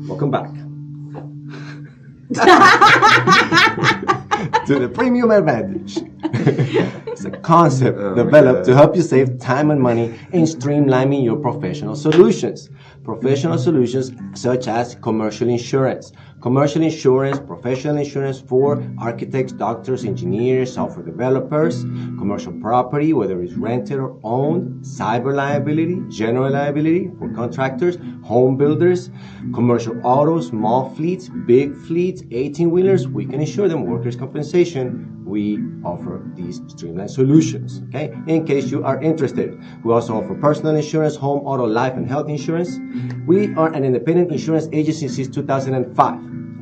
Welcome back to the Premium Advantage. It's a concept developed to help you save time and money in streamlining your professional solutions. Professional solutions such as commercial insurance. Commercial insurance, professional insurance for architects, doctors, engineers, software developers, commercial property, whether it's rented or owned, cyber liability, general liability for contractors, home builders, commercial autos, small fleets, big fleets, 18-wheelers, we can insure them, workers' compensation. We offer these streamlined solutions, okay? In case you are interested. We also offer personal insurance, home, auto, life, and health insurance. We are an independent insurance agency since 2005.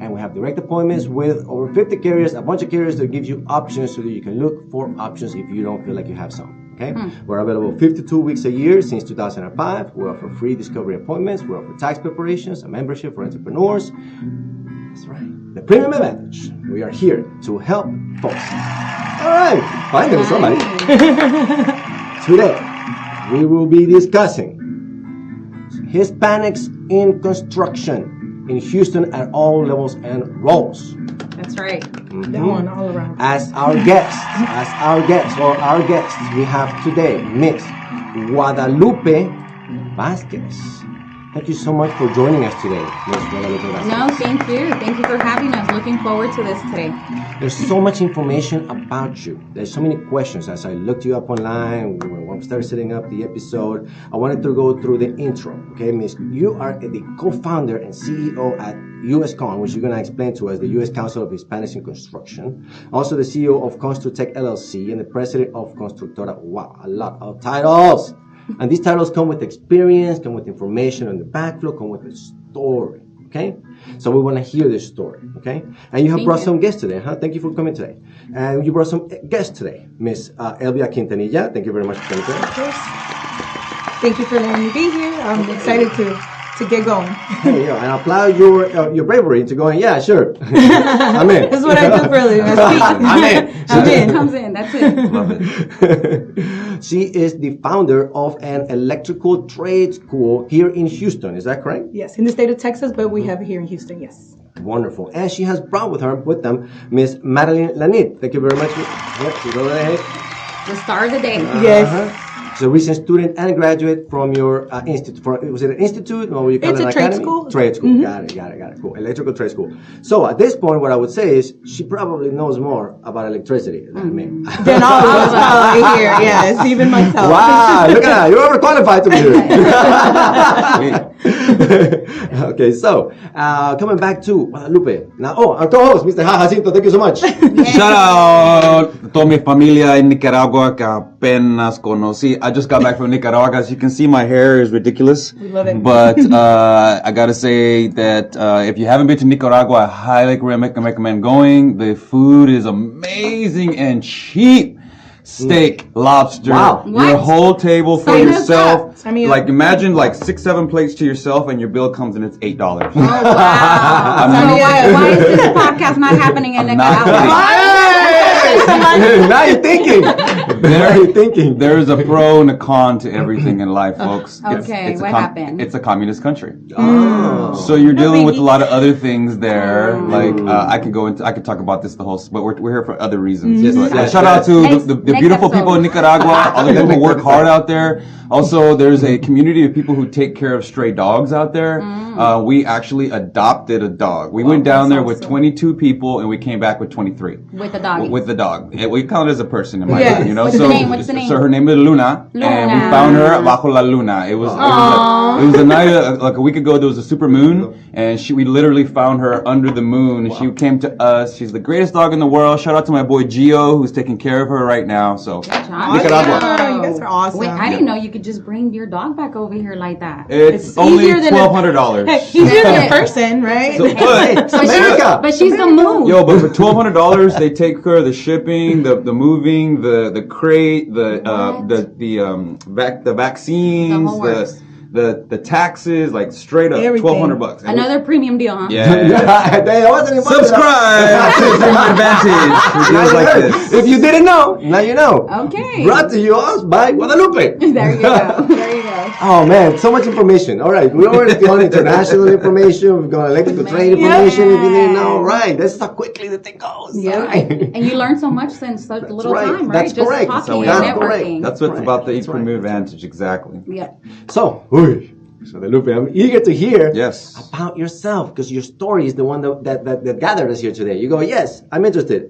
And we have direct appointments with over 50 carriers, a bunch of carriers that give you options so that you can look for options if you don't feel like you have some, okay? We're available 52 weeks a year since 2005. We offer free discovery appointments. We offer tax preparations, a membership for entrepreneurs. That's right. The Premium Advantage. We are here to help folks. All right. Finally, somebody. Today, we will be discussing Hispanics in construction in Houston at all levels and roles. That's right. Down all around. As our guests, we have today Miss Guadalupe Vasquez. Thank you so much for joining us today, Ms. Guadalupe Vasquez. No, thank you. Thank you for having us. Looking forward to this today. There's so much information about you. There's so many questions. As I looked you up online, when we started setting up the episode, I wanted to go through the intro. Okay, Miss, you are the co-founder and CEO at USCON, which you're going to explain to us, the US Council of Hispanics in Construction. Also the CEO of Construtech LLC and the president of Constructora. Wow, a lot of titles. And these titles come with experience, come with information on the backflow, come with a story, okay? So we want to hear this story, okay? And you have brought some guests today, huh? Thank you for coming today. And you brought some guests today. Miss Elvia Quintanilla, thank you very much for coming today. Of course. Thank you for letting me be here. I'm excited to get going. Hey, and I applaud your bravery into going, yeah, sure. I'm in. This is what I do for a living. I'm in. I'm in. Comes in. That's it. Love it. She is the founder of an electrical trade school here in Houston. Is that correct? Yes, in the state of Texas, but we have it here in Houston, yes. Wonderful. And she has brought with them Miss Madelyn Lanid. Thank you very much. Yep, she's over there. The star of the day. Yes. She's a recent student and graduate from your institute. Was it an institute or you call it an academy? Trade school. Trade school. Got it. Cool. Electrical trade school. So at this point, what I would say is she probably knows more about electricity than me. Then all of us probably here, yes, even myself. Wow, look at that. You're overqualified to be here. Okay, so coming back to Guadalupe. Now, our co-host, Mr. Jacinto, thank you so much. Shout out to toda mi familia en Nicaragua que apenas conocí. I just got back from Nicaragua. As you can see, my hair is ridiculous. We love it. But I gotta say that if you haven't been to Nicaragua, I highly recommend going. The food is amazing and cheap. Steak, lobster, Wow. your whole table for Sign us yourself. up. Sign me up. Like imagine like 6-7 plates to yourself and your bill comes and it's $8. Oh, wow. I So mean- why is this podcast not happening in I'm not Nicaragua? Now you're thinking. There is a pro and a con to everything in life, folks. Okay, what happened? It's a communist country. Oh. So you're dealing with a lot of other things there. Like I could talk about this the whole, but we're here for other reasons. But, yes, shout out to Next- the next beautiful episode. people in Nicaragua. All the people who work hard out there. Also, there's a community of people who take care of stray dogs out there. We actually adopted a dog. We went down there with 22 people and we came back with 23. With the dog. With the dog. We count it as a person in my Yes. mind, you know. What's the name? What's the name? So her name is Luna, and we Luna. found her bajo la luna. It was a night like a week ago. There was a super moon, and we literally found her under the moon. She came to us. She's the greatest dog in the world. Shout out to my boy Gio, who's taking care of her right now. So Nicaragua. Oh, you guys are awesome. Wait, I didn't know you could just bring your dog back over here like that. It's only easier than $1,200. Easier than a person, right? So, but America. But she's the moon. Yo, but for $1,200, they take care of the shipping, the moving, the crate, the vaccines, The whole works. the taxes, like straight up Everything. $1,200. And Another premium deal, huh? yeah. That wasn't important. Subscribe to Premium Advantage for deals like this. If you didn't know, now you know. Okay. Brought to you by Guadalupe. There you go. There you go. Yes. Oh man, so much information. All right, we already got international information. We've got electrical trade information. If you didn't know, right? That's how quickly the thing goes. Yeah. Right. And you learn so much in such little right. time, right? That's Just correct. talking and That's correct. networking. That's what's Right. about the That's equal right. advantage, exactly. Yeah. So, Guadalupe, I'm eager to hear Yes. about yourself because your story is the one that gathered us here today. You go, yes, I'm interested.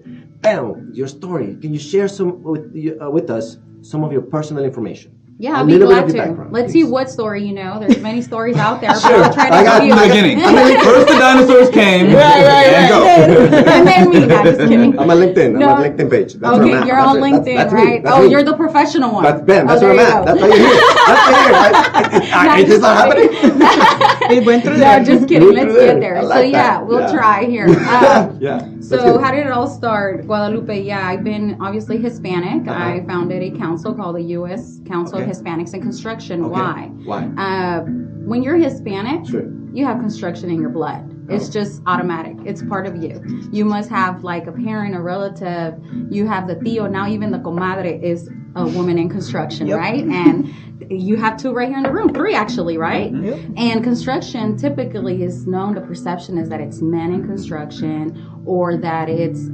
Bam, your story. Can you share some with us some of your personal information? Yeah, A I'll be little bit glad of your to. background, Let's please. see what story you know. There's many stories out there, but Sure. I'll try I to got- give you. From the beginning. First the dinosaurs came. And go. And then me. No, just kidding. I'm on LinkedIn. No. I'm on LinkedIn page. That's where Okay, I'm at. you're That's on it. LinkedIn, That's me. right? That's Oh, me. you're the professional one. That's Ben. That's oh, where I'm there at. you That's go. why you're here. That's why you're here. Is this not happening? It went through No, there. just kidding. Went Let's through get there. there. I So like yeah, that. we'll Yeah. try here. Yeah. So how did it all start, Guadalupe? Yeah, I've been obviously Hispanic. I founded a council called the US Council of Hispanics in Construction. Okay. Why? Why? When you're Hispanic, Sure. you have construction in your blood. It's just automatic. It's part of you. You must have like a parent, a relative. You have the tío. Now even the comadre is a woman in construction, right? And you have two right here in the room. 3 actually, right? Yep. And construction typically is known, the perception is that it's men in construction or that it's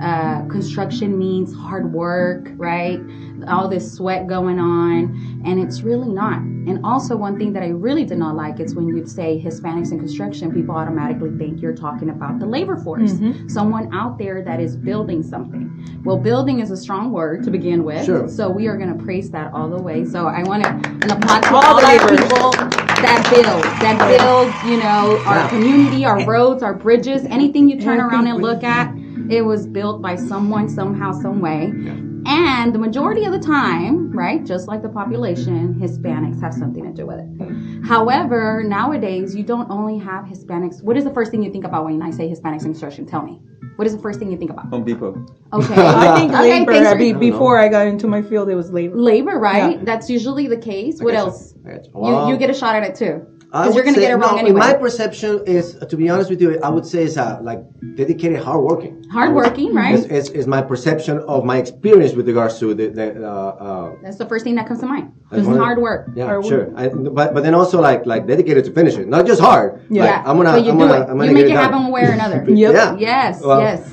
construction means hard work, right? All this sweat going on, and it's really not. And also one thing that I really did not like is when you'd say Hispanics in construction, people automatically think you're talking about the labor force, someone out there that is building something. Well, building is a strong word to begin with, Sure. so we are going to praise that all the way. So I want to applaud to all our people that build, you know, our community, our roads, our bridges, anything you turn around and look at, it was built by someone, somehow, some way. And the majority of the time, right, just like the population, Hispanics have something to do with it. However, nowadays, you don't only have Hispanics. What is the first thing you think about when I say Hispanics in construction? Tell me. What is the first thing you think about? Home Depot. Okay. I think Okay, labor. thanks for- Before I got into my field, it was labor. Labor, right? Yeah. That's usually the case. What else? I got you. You get a shot at it too. I Because you're would going to say- get it wrong no, anyway. My perception is, to be honest with you, I would say it's like dedicated, hardworking. Hardworking, right? Is my perception of my experience with regards to the That's the first thing that comes to mind. That's Just one of- hard work. yeah, Hard sure. But then also like dedicated to finish it, not just hard. Yeah. Like, I'm gonna but you I'm do gonna it. I'm gonna You make get it done. happen one way or another. Yep. Yeah. Yes, Well, yes.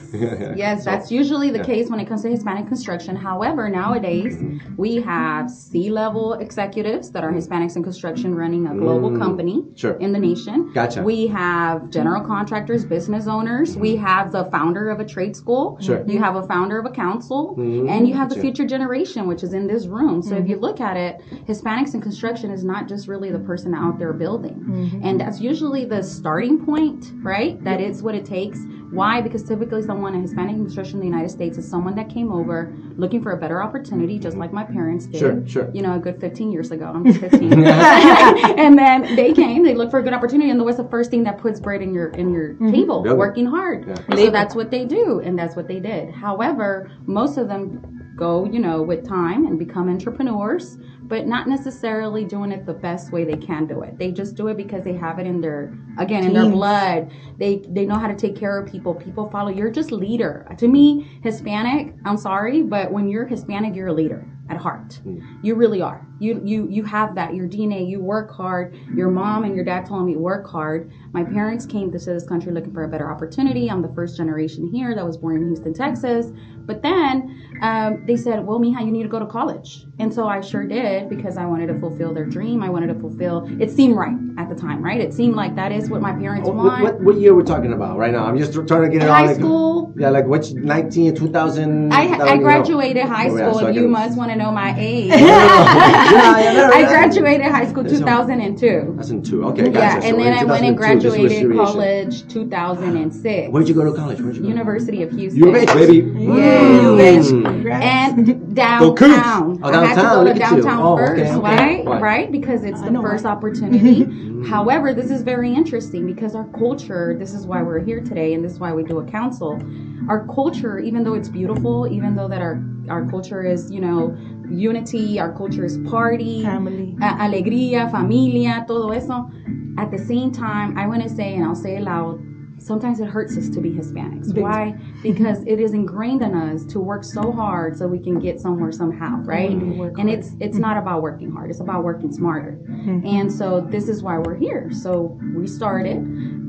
Yes, that's usually the case when it comes to Hispanic construction. However, nowadays we have C-level executives that are Hispanics in construction running a global company Sure. in the nation. Gotcha. We have general contractors, business owners. We have the founder of a trade school. Sure. You have a founder of a council. And you have the Gotcha. future generation, which is in this room. So if you look at it, Hispanics in construction is not just really the person out there building. And that's usually the starting point, right? That is what it takes. Why? Because typically someone in Hispanic construction in the United States is someone that came over looking for a better opportunity, just like my parents did. Sure. You know, a good 15 years ago. I'm just 15. And then they came, they looked for a good opportunity, and what's the first thing that puts bread in your table? Building. Working hard. Yeah. So that's what they do, and that's what they did. However, most of them go, you know, with time and become entrepreneurs, but not necessarily doing it the best way they can do it. They just do it because they have it in their, again, in their Genes. blood. They know how to take care of people. People follow. You're just leader. To me, Hispanic, I'm sorry, but when you're Hispanic, you're a leader at heart. You really are. You have that. Your DNA. You work hard. Your mom and your dad told me work hard. My parents came to this country looking for a better opportunity. I'm the first generation here that was born in Houston, Texas. But then they said, well, mija, you need to go to college. And so I sure did because I wanted to fulfill their dream. I wanted to fulfill, it seemed right at the time, right? It seemed like that is what my parents want. What year we're talking about right now? I'm just trying to get it High all. school. Yeah, like what's 2000? I graduated high school. so I If you can- must want to know my age. yeah, I graduated high school 2002. That's in 2. Okay, gotcha. Yeah, So and then in I went and 2002, this was graduated seriation. college 2006. Where'd you go to college? University of Houston. You rich, baby. Yes. You bitch. Mm. Congrats. And Go Cougs. downtown. Oh, I had to downtown, go to look at you. downtown Oh, okay, first, okay. right? Why? Right? Because it's the know first why. opportunity. However, this is very interesting because our culture, this is why we're here today and this is why we do a council. Our culture, even though it's beautiful, even though that our culture is, you know, unity, our culture is party, Family. alegría, familia, todo eso. At the same time, I want to say, and I'll say it loud, sometimes it hurts us to be Hispanics. Big Why? Because it is ingrained in us to work so hard so we can get somewhere somehow, right? And it's not about working hard. It's about working smarter. And so this is why we're here. So we started.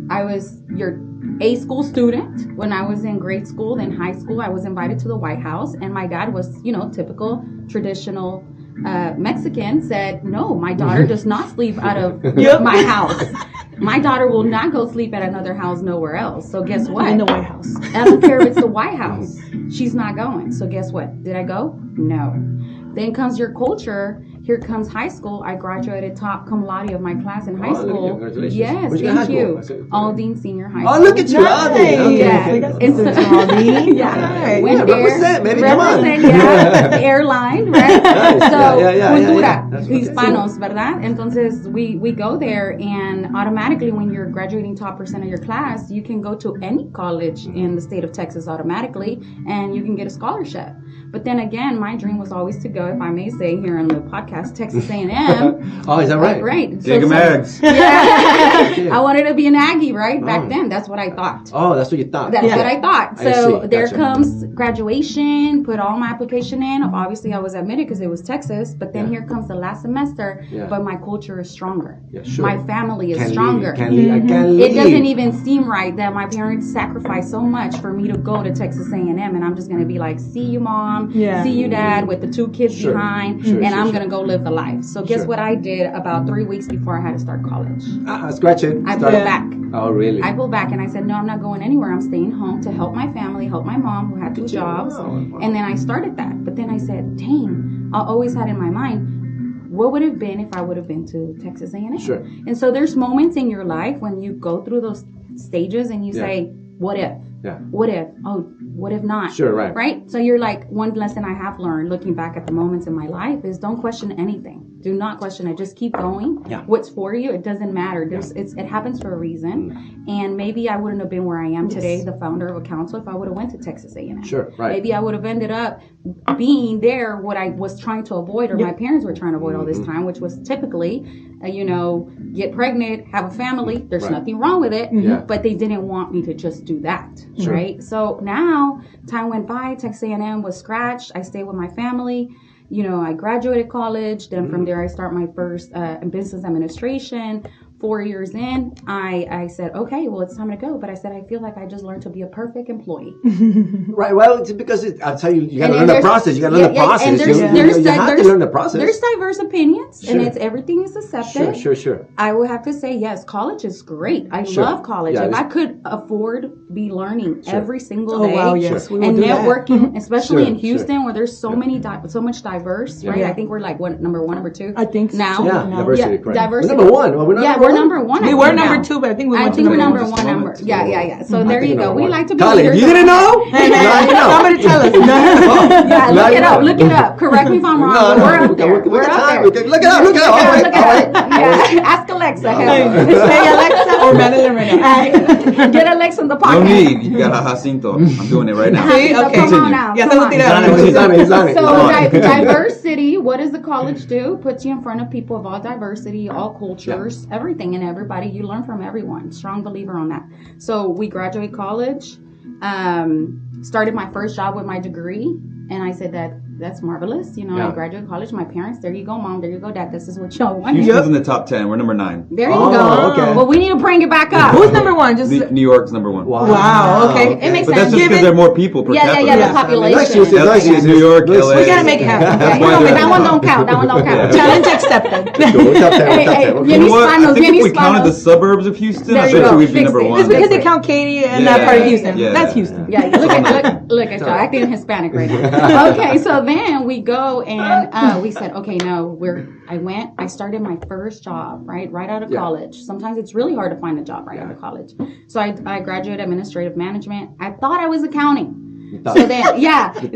I was your A school student when I was in grade school. Then high school, I was invited to the White House. And my dad was, typical, traditional Mexican, said, no, my daughter does not sleep out of my house. My daughter will not go sleep at another house nowhere else. So guess what? In the White House. I don't care if it's the White House. She's not going. So guess what? Did I go? No. Then comes your culture. Here comes high school. I graduated top cum laude of my class in high school. Congratulations. Yes, Where'd you go thank to you. high school? Aldine Senior High Oh, School. look at you, Aldine. Okay. Yeah. It's Yeah. Went Yeah, represent, baby, come on. yeah. Airline, right? Nice. So, Yeah. cultura, That's what hispanos, ¿verdad? Entonces, we go there, and automatically when you're graduating top percent of your class, you can go to any college in the state of Texas automatically, and you can get a scholarship. But then again, my dream was always to go, if I may say here on the podcast, Texas A&M. Oh, is that right? Right. Dig 'em eggs. Yeah. I wanted to be an Aggie, right? Back then, that's what I thought. Oh, that's what you thought. That's what I thought. I So see. there Gotcha. comes graduation, put all my application in. Obviously, I was admitted because it was Texas. But then here comes the last semester. Yeah. But my culture is stronger. Yeah, sure. My family is Can't stronger. leave. I can't leave. It doesn't even seem right that my parents sacrificed so much for me to go to Texas A&M, and I'm just gonna be like, see you, mom, Yeah. see you, dad, with the 2 kids Sure. behind, Sure, and sure, I'm sure. gonna go live the life. So guess Sure. what I did about 3 weeks before I had to start college? Scratch it. I Start pulled it. back. Oh, really? I pulled back and I said, no, I'm not going anywhere. I'm staying home to help my family, help my mom who had 2 jobs. Wow. And then I started that. But then I said, dang, I always had in my mind, what would it have been if I would have been to Texas A&M? Sure. And so there's moments in your life when you go through those stages and you say, what if? Yeah. What if? Oh, what if not? Sure, right. Right? So you're like, one lesson I have learned looking back at the moments in my life is don't question anything. Do not question it. Just keep going. Yeah. What's for you, it doesn't matter. It happens for a reason. And maybe I wouldn't have been where I am today, the founder of a council, if I would have went to Texas A&M. Sure, right. Maybe I would have ended up being there what I was trying to avoid, or my parents were trying to avoid all this time, which was typically, get pregnant, have a family. There's Right. nothing wrong with it. Yeah. But they didn't want me to just do that, Sure. right? So now time went by. Texas A&M was scratched. I stayed with my family. I graduated college. Then from there, I start my first business administration. 4 years in, I said, okay, well, it's time to go. But I said, I feel like I just learned to be a perfect employee. Right. Well, it's because I'll tell you, you got to And learn the there's- process. You got to learn the process. And You have to learn the process. There's diverse opinions, and Sure. everything is accepted. Sure. I would have to say, yes, college is great. I Sure. love college. Yeah, if it's- I could afford be learning Sure. every single Oh, day, wow, yes. We will and do that. networking, especially Sure, in Houston, sure. where there's so much diverse, right? Yeah. I think we're like number 1, number 2. I think so. now. Yeah, No. diversity, Yeah, correct. diversity. We're number 1. Well, we're not Yeah, number we're one. number 1. We I were think number now. 2, but I think we I went think to we're number number 1. 1. Number. Yeah. So I there think you go. number We one. like to be Kyle, leaders. you didn't know? Hey, Now man, you know. somebody tell us. Yeah, Now look you it up. know. Look it up. Correct me if I'm wrong. No, but no, we're up we there. got We're up time. there. We can- look it up. Look it up. All right. Look at it. Yeah. Ask Alexa. Hey, Alexa or Madelyn right Get Alexa in the No pocket. need. You got Jacinto. I'm doing it right now. See? So Okay. come on Continue. now. Ya Come te on. He's on it. So Come on. diversity, what does the college do? Puts you in front of people of all diversity, all cultures, everything and everybody. You learn from everyone. Strong believer on that. So we graduate college, started my first job with my degree, and I said that's marvelous. Yeah. I graduated college. My parents, there you go, mom, there you go, dad. This is what y'all want. Houston's in the top 10. We're number 9. There you Oh, go. okay. Well, we need to bring it back up. Who's number 1? Just New York's number 1. Wow, okay. It makes But that's sense. just because there are more people per capita. Yeah, the Yeah. population. Nice Houston, Yeah, nice yeah. Houston. New York, Looks- LA. We gotta make it happen. Yeah, why they're- that one don't count. That one don't count. Yeah. Challenge accepted. Let's go. We're top 10. We're Hey, top hey, 10. We're you You need know what? Hispanos, I think you need if we counted the Hispanos. suburbs of Houston, There I you bet go. you we'd be Fix number it. 1. It's because they count Katie and that part of Houston. Yeah. That's Houston. Yeah, look at y'all acting Hispanic right now. Okay, so then we go and we said, okay, no, I started my first job right out of college. Sometimes it's really hard to find a job right out of college. So I graduated administrative management. I thought I was accounting. So then, see,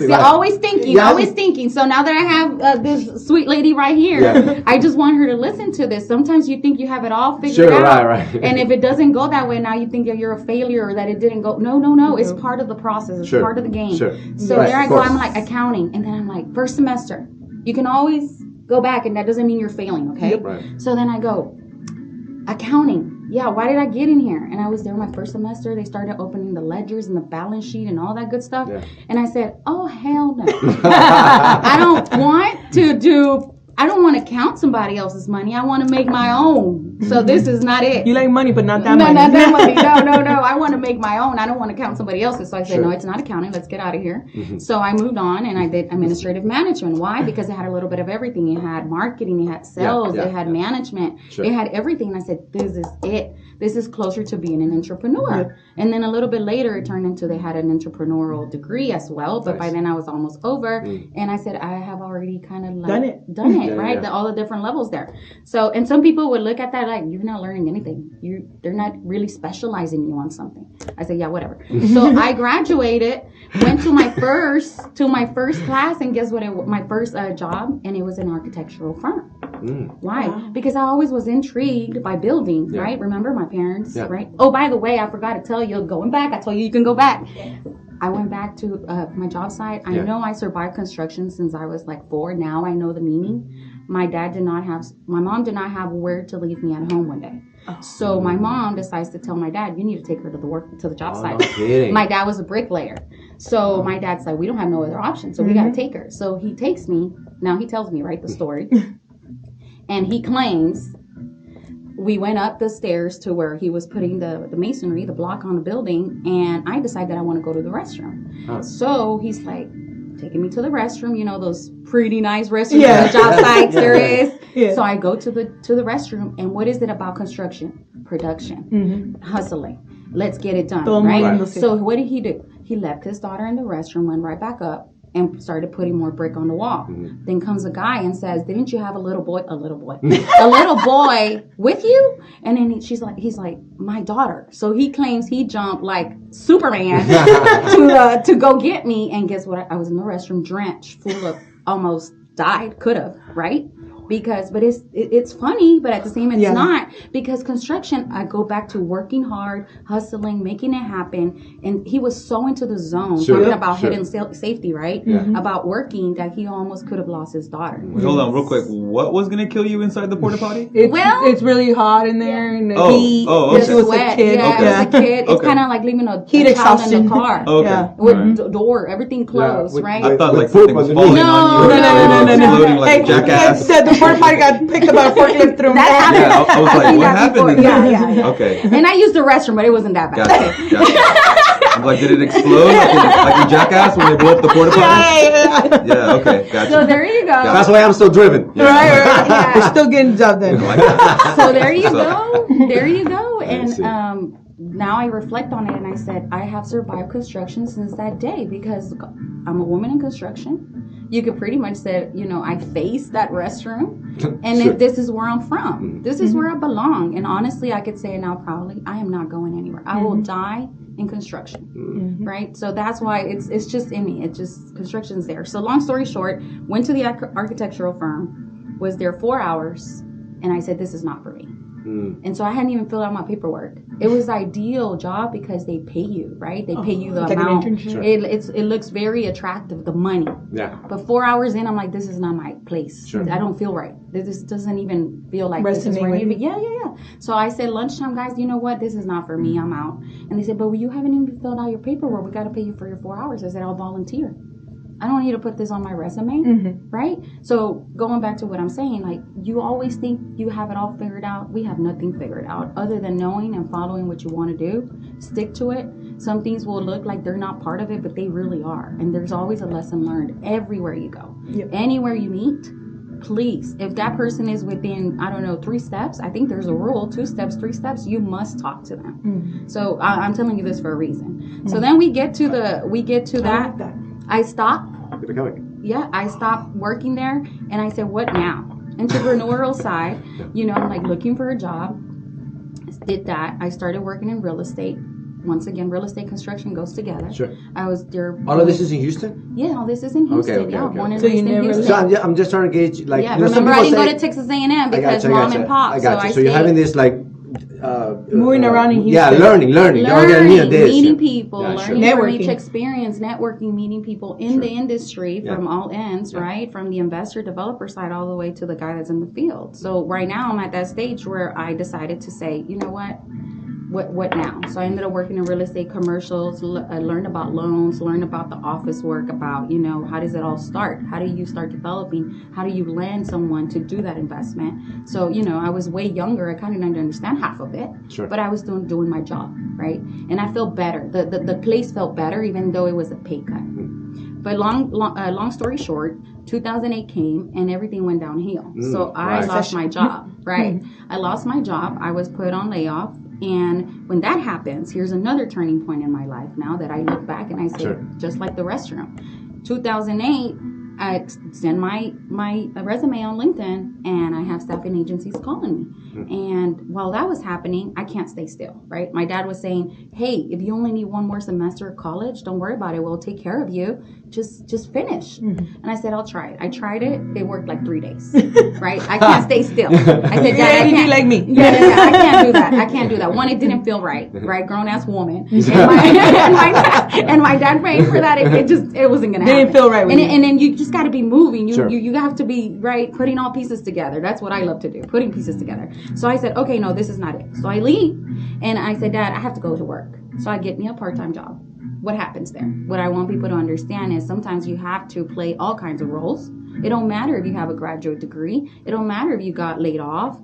Right. always thinking, Yeah. always thinking. So now that I have this sweet lady right here, Yeah. I just want her to listen to this. Sometimes you think you have it all figured Sure, out. right. And if it doesn't go that way, now you think that you're a failure or that it didn't go. No. It's part of the process. It's Sure. part of the game. Sure. So Right, there I of go. course. I'm like accounting. And then I'm like, first semester. You can always go back and that doesn't mean you're failing, okay? Right. So then I go, accounting. yeah, why did I get in here? And I was there my first semester. They started opening the ledgers and the balance sheet and all that good stuff. Yeah. And I said, oh, hell no. I don't want to count somebody else's money. I want to make my own. So this is not it. You like money, but not that money. No, not that money. No. I want to make my own. I don't want to count somebody else's. So I said, no, it's not accounting. Let's get out of here. So I moved on and I did administrative management. Why? Because it had a little bit of everything. It had marketing. It had sales. It had management. It had everything. And I said, this is it. This is closer to being an entrepreneur. Yeah. And then a little bit later, it turned into they had an entrepreneurial degree as well. But by then I was almost over. And I said, I have already kind of like done it, right? All the different levels there. So, and some people would look at that like, you're not learning anything. They're not really specializing you on something. I said, yeah, whatever. So I graduated, went to my first class, and guess what? My first job, and it was an architectural firm. Why? Wow. Because I always was intrigued by building, right? Remember my parents, right? Oh, by the way, I forgot to tell you, going back, I told you can go back. I went back to my job site. I know I survived construction since I was like 4. Now I know the meaning. My mom did not have where to leave me at home one day. So my mom decides to tell my dad, you need to take her to the job site. No, my dad was a bricklayer. So my dad's like, we don't have no other option. So we got to take her. So he takes me. Now he tells me, right, the story. And he claims we went up the stairs to where he was putting the masonry, the block on the building. And I decided that I want to go to the restroom. So he's like, taking me to the restroom, you know, those pretty nice restrooms on the job sites there is. Yeah. So I go to the restroom, and what is it about construction? Production, hustling. Let's get it done, right? So what did he do? He left his daughter in the restroom, went right back up, and started putting more brick on the wall. Then comes a guy and says, didn't you have a little boy with you? And then he's like, my daughter. So he claims he jumped like Superman to go get me. And guess what? I was in the restroom drenched, full of, almost died, could have, right? But it's funny, but at the same it's not, because construction, I go back to working hard, hustling, making it happen, and he was so into the zone, talking about hidden safety, right? About working, that he almost could have lost his daughter. Wait, hold on, real quick. What was gonna kill you inside the porta potty? It's really hot in there, and the heat. The sweat. It was a kid. It's kind of like leaving a child in the car. With the door, everything closed, right? I thought like something was falling on you. No. Exploding like a jackass. The porta potty got picked up by a forklift through. That happened. I was like, what happened? Yeah. Okay. And I used the restroom, but it wasn't that bad. Gotcha. I'm like, did it explode like in Jackass when they blew up the porta potty? Yeah. Okay. Gotcha. So there you go. That's why I'm still driven. Right. We're still getting the job done. So there you go. There you go. And now I reflect on it, and I said, I have survived construction since that day, because I'm a woman in construction. You could pretty much say, you know, I face that restroom, and this is where I'm from. This is where I belong. And honestly, I could say it now proudly, I am not going anywhere. I will die in construction, right? So that's why it's just in me. It's just, construction's there. So long story short, went to the architectural firm, was there 4 hours, and I said, this is not for me. And so I hadn't even filled out my paperwork. It was the ideal job because they pay you, right? They pay you the amount. It looks very attractive, the money. Yeah. But 4 hours in, I'm like, this is not my place. I don't feel right. This doesn't even feel like this is where I need to be. Yeah. So I said, lunchtime, guys, you know what? This is not for me. I'm out. And they said, but you haven't even filled out your paperwork. We got to pay you for your 4 hours. I said, I'll volunteer. I don't need to put this on my resume, right? So going back to what I'm saying, like, you always think you have it all figured out. We have nothing figured out other than knowing and following what you want to do. Stick to it. Some things will look like they're not part of it, but they really are. And there's always a lesson learned everywhere you go. Anywhere you meet, please, if that person is within, 3 steps, I think there's a rule, 2 steps, 3 steps, you must talk to them. So I'm telling you this for a reason. So then we get to that. I stopped. I stopped working there, and I said, what now? Entrepreneurial side, I'm like looking for a job. Did that. I started working in real estate. Once again, real estate construction goes together. Sure. I was there. All of this is in Houston? Yeah, all this is in Houston. Born and so raised in Houston. So I'm just trying to gauge, like, remember I didn't go to Texas A&M because mom and pop. I got you. So you're having this, like, Moving around in Houston. Yeah, learning. Don't get me this. Meeting people, Yeah, learning sure. from each Networking. experience, networking, meeting people in the industry from all ends, right? From the investor developer side all the way to the guy that's in the field. So right now I'm at that stage where I decided to say, you know what now? So I ended up working in real estate commercials, learned about loans, learned about the office work, about, how does it all start? How do you start developing? How do you land someone to do that investment? So, I was way younger. I kind of didn't understand half of it, but I was doing my job, right? And I felt better. The place felt better, even though it was a pay cut. But long story short, 2008 came and everything went downhill. So I lost my job, right? I lost my job. I was put on layoff. And when that happens, here's another turning point in my life now that I look back and I say, just like the restroom. 2008, I send my resume on LinkedIn and I have staffing agencies calling me. And while that was happening, I can't stay still, right? My dad was saying, hey, if you only need one more semester of college, don't worry about it. We'll take care of you. Just finish. And I said, I'll try it. I tried it. It worked like 3 days, right? I can't stay still. I said, Dad, I can't. Like me. Yeah, I can't do that. I can't do that. One, it didn't feel right? Grown ass woman. And my dad praying for that. It wasn't gonna happen. Didn't feel right with you. And then you just got to be moving. You have to be right, putting all pieces together. That's what I love to do, putting pieces together. So I said, okay, no, this is not it. So I leave, and I said, Dad, I have to go to work. So I get me a part-time job. What happens there? What I want people to understand is sometimes you have to play all kinds of roles. It don't matter if you have a graduate degree. It don't matter if you got laid off.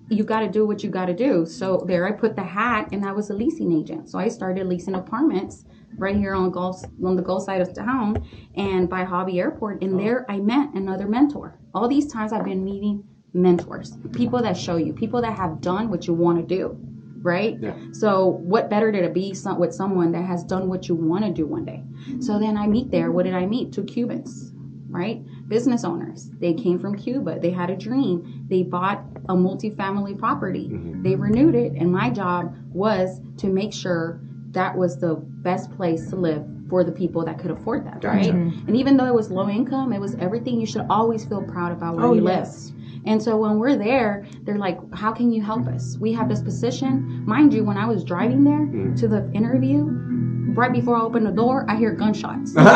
You got to do what you got to do. So there I put the hat, and I was a leasing agent. So I started leasing apartments right here on the Gulf side of town and by Hobby Airport. And there I met another mentor. All these times I've been meeting mentors, people that show you, people that have done what you want to do, right? Yeah. So what better to be with someone that has done what you want to do one day? So then I meet there. What did I meet? 2 Cubans, right? Business owners. They came from Cuba. They had a dream. They bought a multifamily property. They renewed it. And my job was to make sure that was the best place to live for the people that could afford that, right? And even though it was low income, it was everything. You should always feel proud about where you live. And so when we're there, they're like, how can you help us? We have this position. Mind you, when I was driving there to the interview, right before I opened the door, I hear gunshots. And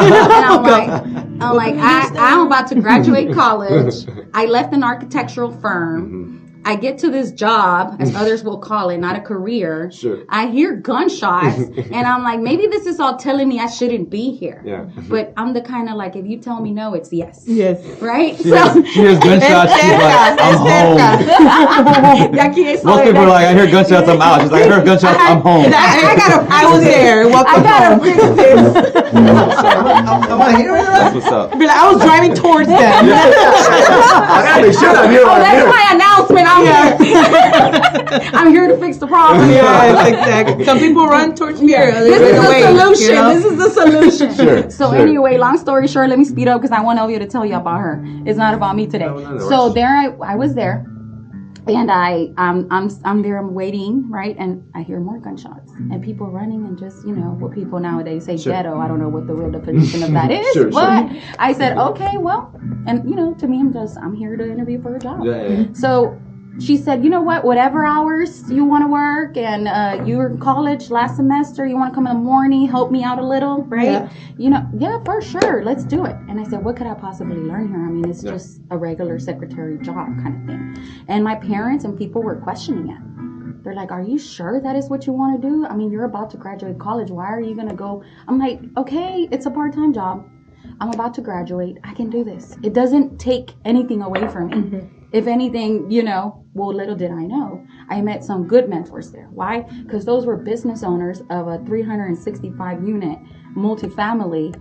I'm about to graduate college. I left an architectural firm. I get to this job, as others will call it, not a career. I hear gunshots, and I'm like, maybe this is all telling me I shouldn't be here. But I'm the kind of like, if you tell me no, it's yes. Yes. Right? She hears gunshots, she's like, I'm home. Most people are like, I hear gunshots, I'm out. She's like, I hear gunshots, I'm home. I was there. Welcome home. Am I hearing that? That's what's up. Be like, I was driving towards them. I gotta make sure I'm here. That's my announcement. I'm here to fix the problem. Yes, exactly. Some people run towards fear. This is the solution. This is the solution. Sure. Anyway, long story short, let me speed up because I want Elvia to tell you about her. It's not about me today. No, so there I was there. And I'm there, I'm waiting, right? And I hear more gunshots and people running and just, what people nowadays say ghetto. I don't know what the real definition of that is, but I said, okay, well, and to me, I'm here to interview for a job. So she said, you know what, whatever hours you want to work, and you were in college last semester, you want to come in the morning, help me out a little, right? Yeah, for sure, let's do it. And I said, what could I possibly learn here? I mean, it's just a regular secretary job kind of thing. And my parents and people were questioning it. They're like, are you sure that is what you want to do? I mean, you're about to graduate college. Why are you going to go? I'm like, okay, it's a part-time job. I'm about to graduate. I can do this. It doesn't take anything away from me. If anything, well, little did I know, I met some good mentors there. Why? Because those were business owners of a 365 unit multifamily,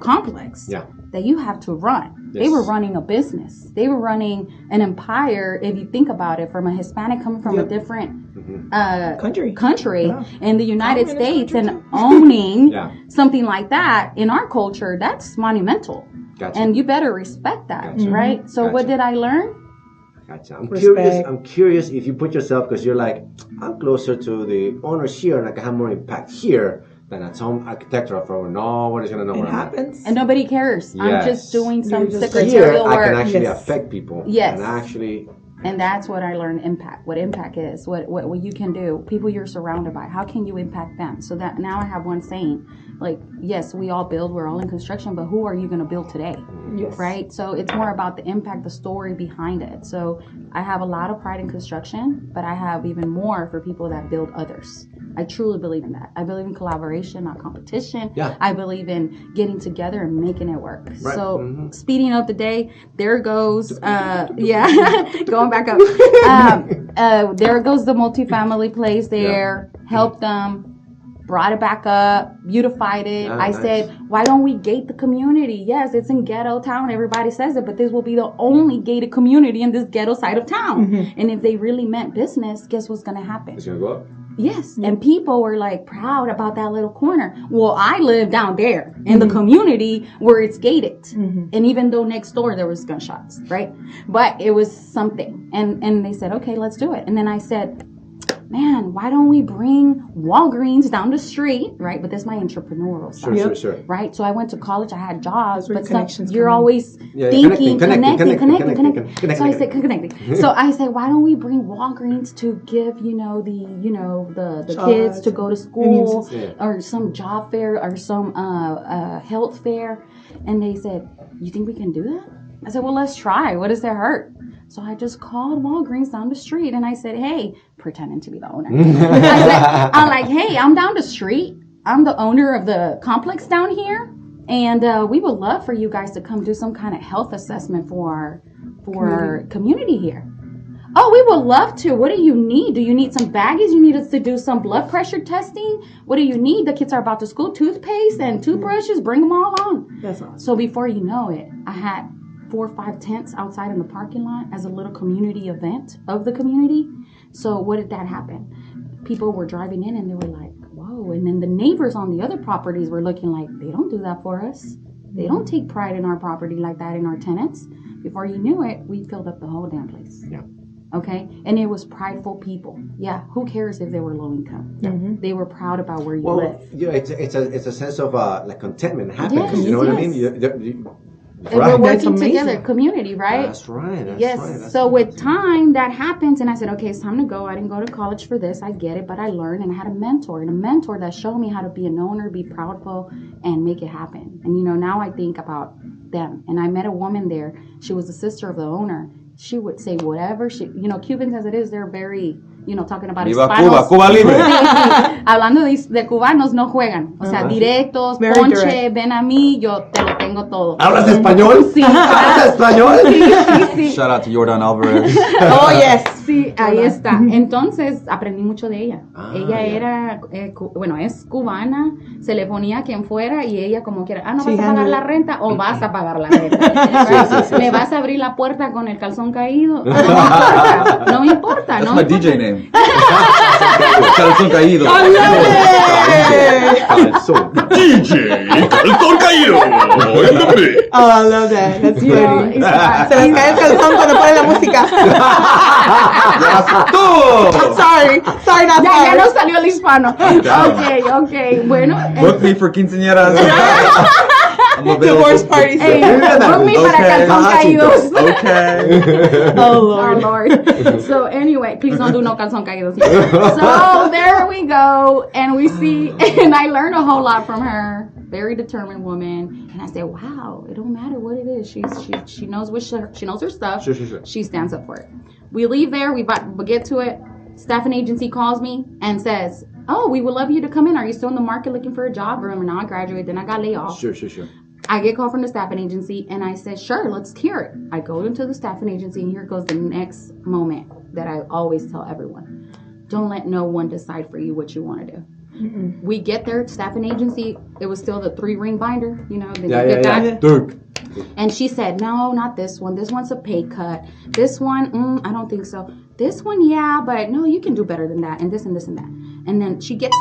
complex that you have to run. Yes. They were running a business. They were running an empire, if you think about it, from a Hispanic coming from a different country in the United States and owning something like that in our culture, that's monumental. Gotcha. And you better respect that, right? So what did I learn? Gotcha. I'm curious if you put yourself, because you're like, I'm closer to the owners here and I can have more impact here than at some architectural firm. Nobody's going to know what happens. And nobody cares. Yes. I'm just doing some secretarial work. I can actually affect people. Yes. And actually And that's what I learned impact, what impact is, what you can do, people you're surrounded by, how can you impact them? So that now I have one saying, like, yes, we all build, we're all in construction, but who are you going to build today? Yes. Right? So it's more about the impact, the story behind it. So I have a lot of pride in construction, but I have even more for people that build others. I truly believe in that. I believe in collaboration, not competition. Yeah. I believe in getting together and making it work. Right. So speeding up the day, there goes, going back up. There goes the multifamily place there, helped them, brought it back up, beautified it. I said, why don't we gate the community? Yes, it's in ghetto town. Everybody says it, but this will be the only gated community in this ghetto side of town. And if they really meant business, guess what's going to happen? It's going to go up. Yes, and people were like proud about that little corner. Well, I live down there in the community where it's gated, and even though next door there was gunshots, right? But it was something, and they said, okay, let's do it. And then I said, man, why don't we bring Walgreens down the street, right? But that's my entrepreneurial side. Sure. Right? So I went to college, I had jobs, but connections you're come in. always thinking, connecting. So I said, connecting. So I said, why don't we bring Walgreens to give, the kids to go to school, or some job fair, or some health fair? And they said, you think we can do that? I said, well, let's try. What does it hurt? So I just called Walgreens down the street and I said, hey, pretending to be the owner. I'm like, hey, I'm down the street. I'm the owner of the complex down here. And we would love for you guys to come do some kind of health assessment for our community here. Oh, we would love to. What do you need? Do you need some baggies? You need us to do some blood pressure testing? What do you need? The kids are about to school. Toothpaste and toothbrushes. Bring them all on. That's awesome. So before you know it, I had 4 or 5 tents outside in the parking lot as a little community event of the community. So what did that happen? People were driving in and they were like, whoa. And then the neighbors on the other properties were looking like, they don't do that for us. They don't take pride in our property like that, in our tenants. Before you knew it, we filled up the whole damn place. Yeah. Okay? And it was prideful people. Yeah, who cares if they were low income? Mm-hmm. They were proud about where you live. Yeah, it's a sense of like contentment, happiness. Yes, you know what I yes. mean? And we're That's working amazing. together, community, right? That's right. Yes. Right. So with time, that happens, and I said, okay, it's time to go. I didn't go to college for this. I get it, but I learned, and I had a mentor that showed me how to be an owner, be proudful, and make it happen. And now I think about them. And I met a woman there. She was the sister of the owner. She would say whatever Cubans as it is, they're very, talking about Viva hispanos. Cuba libre. Hablando de cubanos, no juegan. O sea, directos, Very ponche, direct. ven a mí, yo te lo tengo todo. ¿Hablas español? Sí. ¿Hablas español? Sí. Shout out to Jordan Alvarez. Oh, yes. Sí, ahí está. Entonces, aprendí mucho de ella. Ella ya. era, es cubana, se le ponía a quien fuera y ella como quiera, no Sí, vas a pagar la renta o vas a pagar la renta. ¿Me vas a abrir la puerta con el calzón caído? No me importa. That's no my me importa. DJ name. Calzón caído. Calzón. DJ Calzón Caído in the mix. Oh, I love that. That's You know, funny. it's- Se les cae el calzón cuando pone la música. Sorry, not Ya sorry. no salió el hispano. Ok. Bueno. Book me for quinceañeras. I'm available. Divorce parties. Hey, book me para Okay. calzón caídos. Okay. Oh, Oh Lord. Lord. So anyway, please don't do no calzón caídos. So there we go, and we see, and I learned a whole lot from her. Very determined woman, and I said, "Wow, it don't matter what it is. She knows she knows her stuff. Sure. She stands up for it." We leave there. We get to it. Staffing agency calls me and says, "Oh, we would love you to come in. Are you still in the market looking for a job?" Remember, now I graduated, then I got laid off. Sure. I get called from the staffing agency, and I said, sure, let's hear it. I go into the staffing agency, and here goes the next moment that I always tell everyone. Don't let no one decide for you what you want to do. Mm-mm. We get there, staffing agency, it was still the 3-ring binder, Yeah. Dude. And she said, no, not this one. This one's a pay cut. This one, I don't think so. This one, yeah, but no, you can do better than that, and this and this and that. And then she gets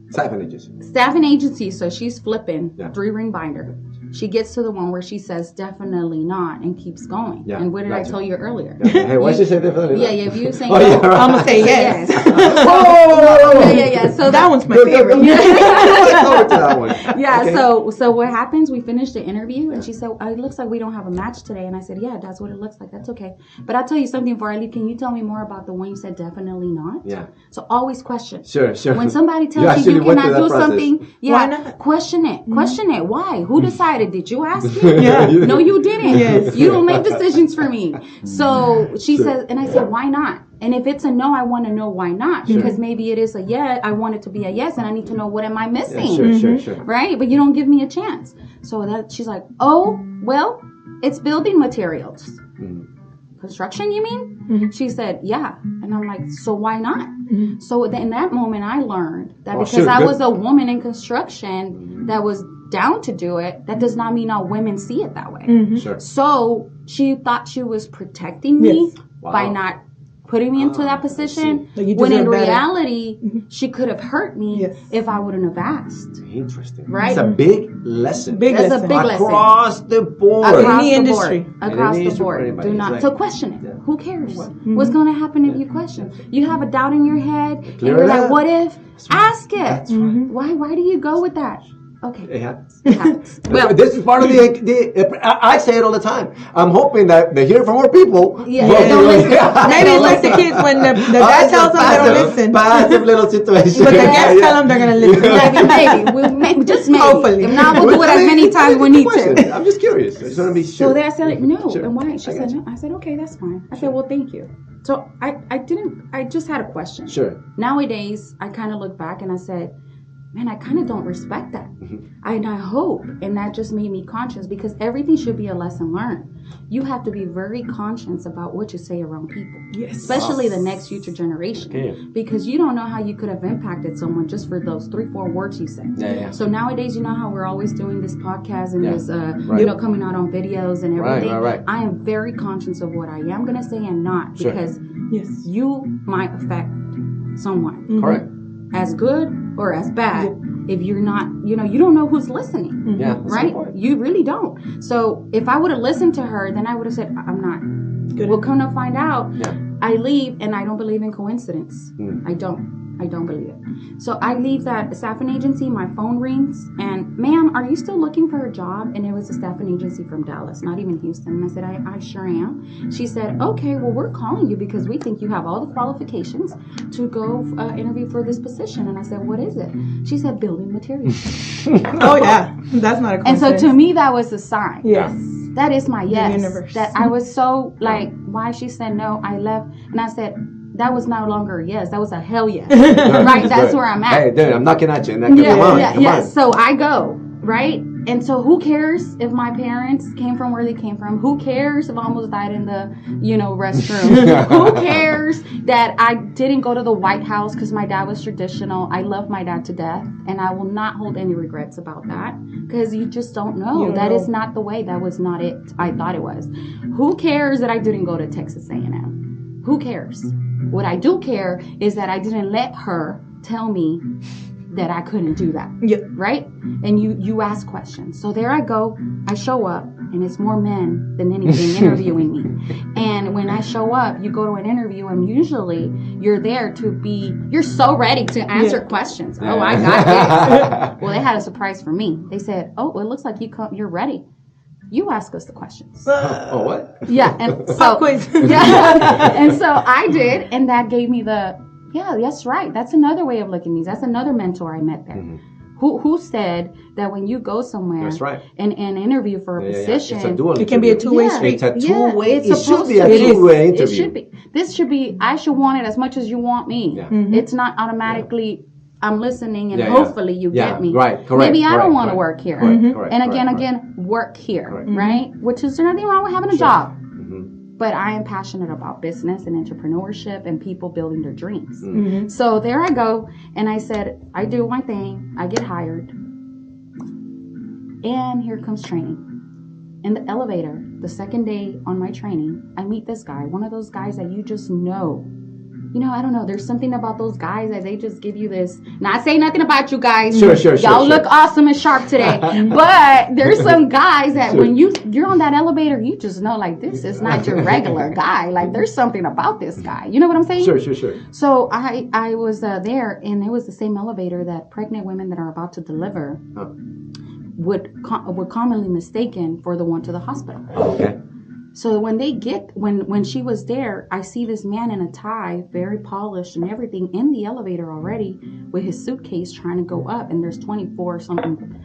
Staffing agency. staffing agency, so she's flipping Yeah. 3-ring binder. She gets to the one where she says definitely not and keeps going. Yeah, And what did gotcha. I tell you earlier? Hey, why she say definitely? Yeah, if you say Oh, yeah, right. I'm gonna say yes. Yeah. So That one's my favorite. Let's go to that one. Yeah, Okay. so what happens, we finished the interview and she said, it looks like we don't have a match today. And I said, yeah, that's what it looks like. That's okay. But I'll tell you something before I leave. Can you tell me more about the one you said definitely not? Yeah. So always question. Sure. When somebody tells actually you went through cannot that do process. something, Why not? question it. Question it. Why? Who decided? Did you ask me? Yeah. No, you didn't. Yes. You don't make decisions for me. So she says, and I said, why not? And if it's a no, I want to know why not. Because maybe it is a yes. I want it to be a yes, and I need to know what am I missing. Sure. Right? But you don't give me a chance. So that she's like, oh, well, it's building materials. Construction, you mean? She said, yeah. And I'm like, so why not? So in that moment, I learned that because I was a woman in construction that was down to do it, that does not mean all women see it that way. Sure. So she thought she was protecting me by Wow. not putting me into that position, Like you when in deserve better. reality, she could have hurt me Yes. if I wouldn't have asked. Interesting. Right? It's a big lesson. Big That's a lesson. big lesson. Across the board. Across Any the industry. board. Across Any the industry for board. anybody. Do It's not. like- So question it. Yeah. Who cares? What's going to happen if you question? You have a doubt in your head, and Clear you're it like, up. "What if?" Ask it. That's right. Why do you go with that? Okay. It happens. It happens. Well, this is part of I say it all the time. I'm hoping that they hear from more people. Yeah, But- they don't listen. Maybe it's like the kids when the dad tells them they don't listen. Passive little situation. But the guests tell them they're gonna listen. Maybe, just maybe. Hopefully. If not, we'll do it as many times as we need to. I'm just curious. I just want to be sure. So then I said, no. Sure. And why? She I said, got you. no. I said, okay, that's fine. I said, well, thank you. So I just had a question. Sure. Nowadays, I kind of look back and I said, man, I kind of don't respect that. And I hope, and that just made me conscious, because everything should be a lesson learned. You have to be very conscious about what you say around people. Yes. Especially the next future generation. Okay. Because you don't know how you could have impacted someone just for those 3-4 words you said. Yeah. So nowadays, you know how we're always doing this podcast and Yeah. this, Right. coming out on videos and everything. Right. I am very conscious of what I am going to say and not, Sure. because Yes. you might affect someone Correct. as good or as bad if you're not, you don't know who's listening, Yeah. that's right? important. You really don't. So if I would have listened to her, then I would have said, I'm not. Good. We'll come to find out, Yeah. I leave, and I don't believe in coincidence. I don't believe it. So I leave that staffing agency, my phone rings, and ma'am, are you still looking for a job? And it was a staffing agency from Dallas, not even Houston. And I said, I sure am. She said, okay, well, we're calling you because we think you have all the qualifications to go interview for this position. And I said, what is it? She said, building materials. Oh yeah. That's not a And coincidence. so to me, that was a sign. Yes. That is my yes. universe. That I was so like, why she said no, I left. And I said, that was no longer a yes. That was a hell yes. Right? That's where I'm at. Hey, dude, I'm knocking at you. And come on. So I go, right? And so who cares if my parents came from where they came from? Who cares if I almost died in the, restroom? Who cares that I didn't go to the White House because my dad was traditional? I love my dad to death, and I will not hold any regrets about that, because you just don't know. That is not the way. That was not it. I thought it was. Who cares that I didn't go to Texas A&M? Who cares? What I do care is that I didn't let her tell me that I couldn't do that. Yep. Right? And you ask questions. So there I go. I show up, and it's more men than anything interviewing me. And when I show up, you go to an interview, and usually you're there you're so ready to answer questions. Oh, I got this. Well, they had a surprise for me. They said, oh, it looks like you're ready. You ask us the questions. Oh, what? Yeah, and so quiz. yeah, and so I did, and that gave me that's right. That's another way of looking at these. That's another mentor I met there. Who said that when you go somewhere That's right. and interview for a position, It's a dual It can be a interview. two-way street. It's a two-way. it's It should supposed be a to be. two-way It interview. should be. This should be. I should want it as much as you want me. Yeah. It's not automatically. I'm listening, and Yeah, yeah. hopefully you Yeah, get me. right, correct, Maybe I correct, don't want to correct. work here. Correct, And correct, again, work here, Correct. right? Which is, there's nothing wrong with having a job. Mm-hmm. But I am passionate about business and entrepreneurship and people building their dreams. Mm-hmm. So there I go, and I said, I do my thing, I get hired, and here comes training. In the elevator, the second day on my training, I meet this guy, one of those guys that you just know. I don't know. There's something about those guys that they just give you this. Not saying nothing about you guys. Sure. Y'all look awesome and sharp today. But there's some guys that when you're on that elevator, you just know, like, this is not your regular guy. Like, there's something about this guy. You know what I'm saying? Sure. So I was there, and it was the same elevator that pregnant women that are about to deliver would commonly mistaken for the one to the hospital. Okay. So when she was there, I see this man in a tie, very polished and everything, in the elevator already with his suitcase trying to go up, and there's 24 something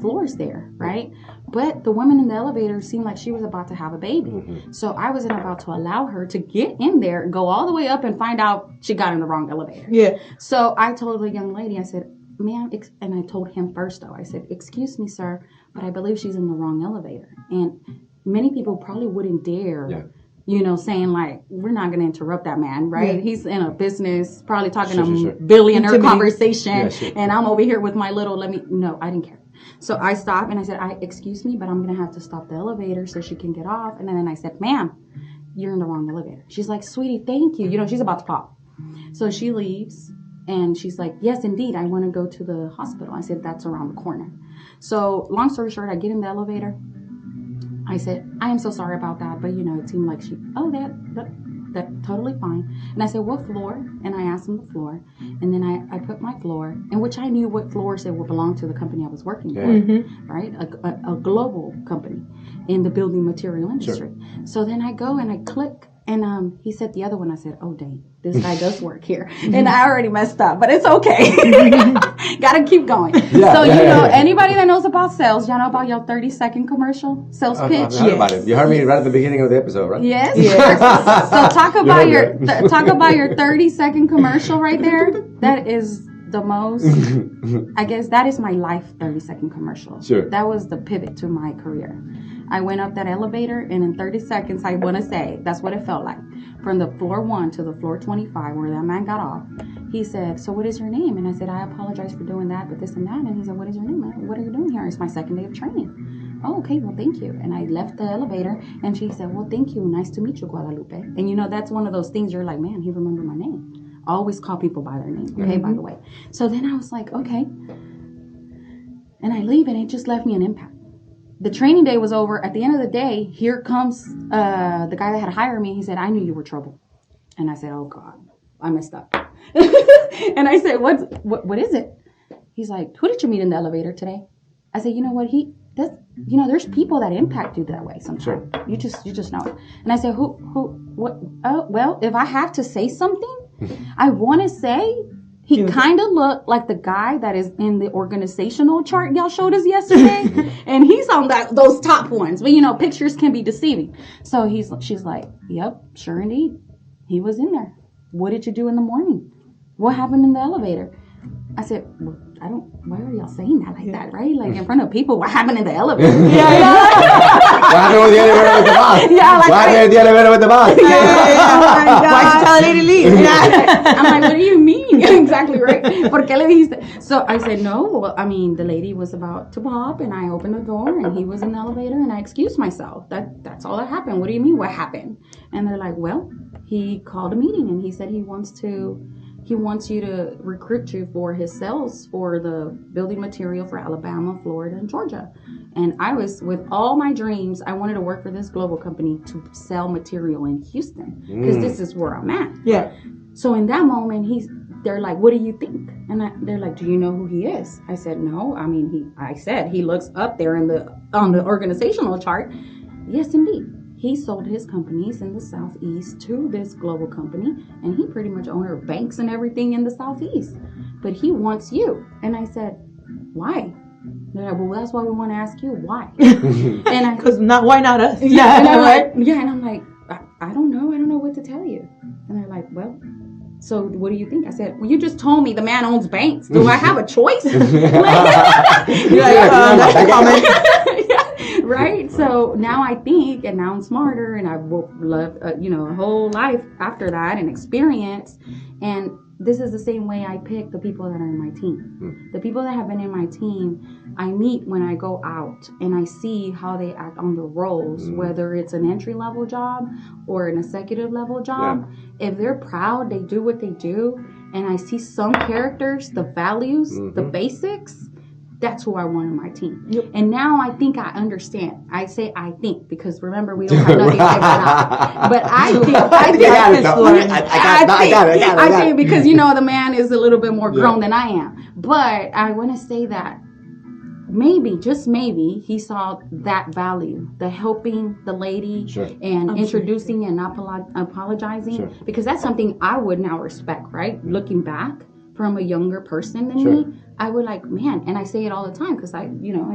floors there, right? But the woman in the elevator seemed like she was about to have a baby. Mm-hmm. So I wasn't about to allow her to get in there, go all the way up, and find out she got in the wrong elevator. Yeah. So I told the young lady, I said, ma'am, and I told him first though, I said, excuse me, sir, but I believe she's in the wrong elevator. And many people probably wouldn't dare, saying like, we're not going to interrupt that man, right? Yeah. He's in a business, probably talking a billionaire conversation, and I'm over here with my little, no, I didn't care. So I stopped and I said, excuse me, but I'm going to have to stop the elevator so she can get off. And then I said, ma'am, you're in the wrong elevator. She's like, sweetie, thank you. She's about to pop. So she leaves and she's like, yes, indeed, I want to go to the hospital. I said, that's around the corner. So long story short, I get in the elevator. I said, I am so sorry about that, but it seemed like that's totally fine. And I said, what floor? And I asked him the floor. And then I put my floor, in which I knew what floors it would belong to the company I was working for, right? A global company in the building material industry. Sure. So then I go and I click, and he said the other one. I said, oh, dang, this guy does work here. And I already messed up, but it's okay. Gotta keep going. Anybody that knows about sales, y'all know about your 30-second commercial sales pitch? I've heard about it. You heard me right at the beginning of the episode, right? Yes. So talk about your 30-second commercial right there. That is the most, I guess that is my life 30-second commercial. Sure. That was the pivot to my career. I went up that elevator, and in 30 seconds, I want to say, that's what it felt like. From the floor 1 to the floor 25, where that man got off, he said, so what is your name? And I said, I apologize for doing that, but this and that. And he said, what is your name? What are you doing here? It's my second day of training. Oh, okay, well, thank you. And I left the elevator, and she said, well, thank you. Nice to meet you, Guadalupe. And that's one of those things you're like, man, he remembered my name. I always call people by their name, okay, by the way. So then I was like, okay. And I leave, and it just left me an impact. The training day was over. At the end of the day, here comes the guy that had hired me. He said, I knew you were trouble. And I said, oh, God, I messed up. And I said, what is it? He's like, who did you meet in the elevator today? I said, you know what? There's people that impact you that way sometimes. Sure. You just know it. And I said, what? Oh, well, if I have to say something, I want to say he kind of looked like the guy that is in the organizational chart y'all showed us yesterday. And he's on those top ones. But, pictures can be deceiving. So she's like, yep, sure indeed. He was in there. What did you do in the morning? What happened in the elevator? I said, well, why are y'all saying that like that, right? Like in front of people, what happened in the elevator? What happened with the elevator with the boss? What happened with the elevator with the boss? Why'd you tell a lady to leave? I'm like, what do you mean? Exactly, right? ¿Por qué le dijiste? So I said, no, the lady was about to pop, and I opened the door, and he was in the elevator, and I excused myself. That's all that happened. What do you mean, what happened? And they're like, well, he called a meeting, and he said he wants you to recruit you for his sales for the building material for Alabama, Florida, and Georgia. And I was, with all my dreams, I wanted to work for this global company to sell material in Houston, because this is where I'm at. Yeah. So in that moment, they're like, what do you think? And they're like, do you know who he is? I said, no. I said he looks up there on the organizational chart. Yes, indeed. He sold his companies in the Southeast to this global company, and he pretty much owner of banks and everything in the Southeast. But he wants you. And I said, why? They're like, well, that's why we want to ask you why. Because why not us? Yeah, and I'm like, and I'm like, I don't know. I don't know what to tell you. And they're like, well, so what do you think? I said, well, you just told me the man owns banks. Do I have a choice? That's a comment. Right? So now I think, and now I'm smarter, and I've lived, a whole life after that and experience. And this is the same way I pick the people that are in my team. The people that have been in my team, I meet when I go out and I see how they act on the roles, whether it's an entry-level job or an executive-level job. If they're proud, they do what they do, and I see some characters, the values, the basics, that's who I want on my team. And now I think I understand. I say I think because remember we don't have nothing figured out. But I think because the man is a little bit more grown than I am. But I want to say that maybe, just maybe, he saw that value, the helping the lady and introducing and apologizing, because that's something I would now respect, right? Looking back from a younger person than me, I would like, man, and I say it all the time because I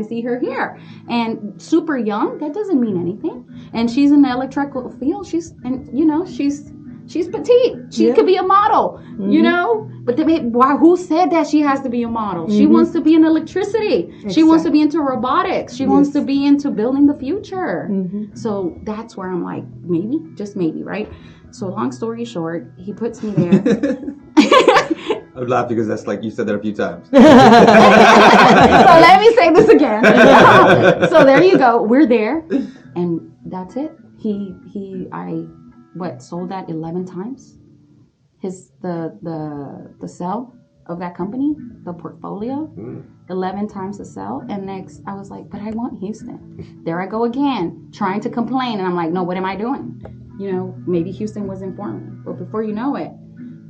see her here and super young. That doesn't mean anything. And she's in the electrical field. She's petite. She could be a model, But who said that she has to be a model? She wants to be in electricity. Exactly. She wants to be into robotics. She wants to be into building the future. So that's where I'm like, maybe, just maybe, right? So long story short, he puts me there. I would laugh because that's like you said that a few times. So let me say this again. So there you go. We're there, and that's it. I sold that 11 times. The sell of that company, the portfolio, 11 times the sell. And next, I was like, but I want Houston. There I go again, trying to complain, and I'm like, no, what am I doing? Maybe Houston wasn't for me. But before you know it,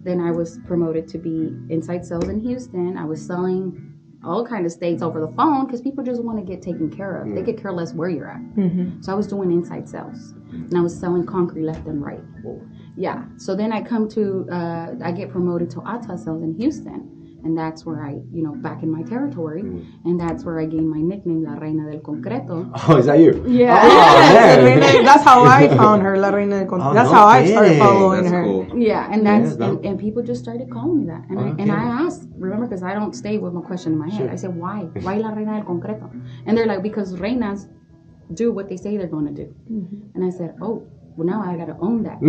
then I was promoted to be inside sales in Houston. I was selling all kind of states over the phone because people just want to get taken care of. They could care less where you're at. So I was doing inside sales, and I was selling concrete left and right. Yeah. So then I get promoted to ATA sales in Houston. And that's where I, back in my territory, and that's where I gained my nickname, La Reina del Concreto. Oh, is that you? Yeah. Oh, that's how I found her, La Reina del Concreto. That's how I started following her. Cool. Yeah, and and people just started calling me that. And I asked, remember, because I don't stay with my question in my head. I said, why? Why La Reina del Concreto? And they're like, because reinas do what they say they're going to do. And I said, oh. Well, now I gotta own that.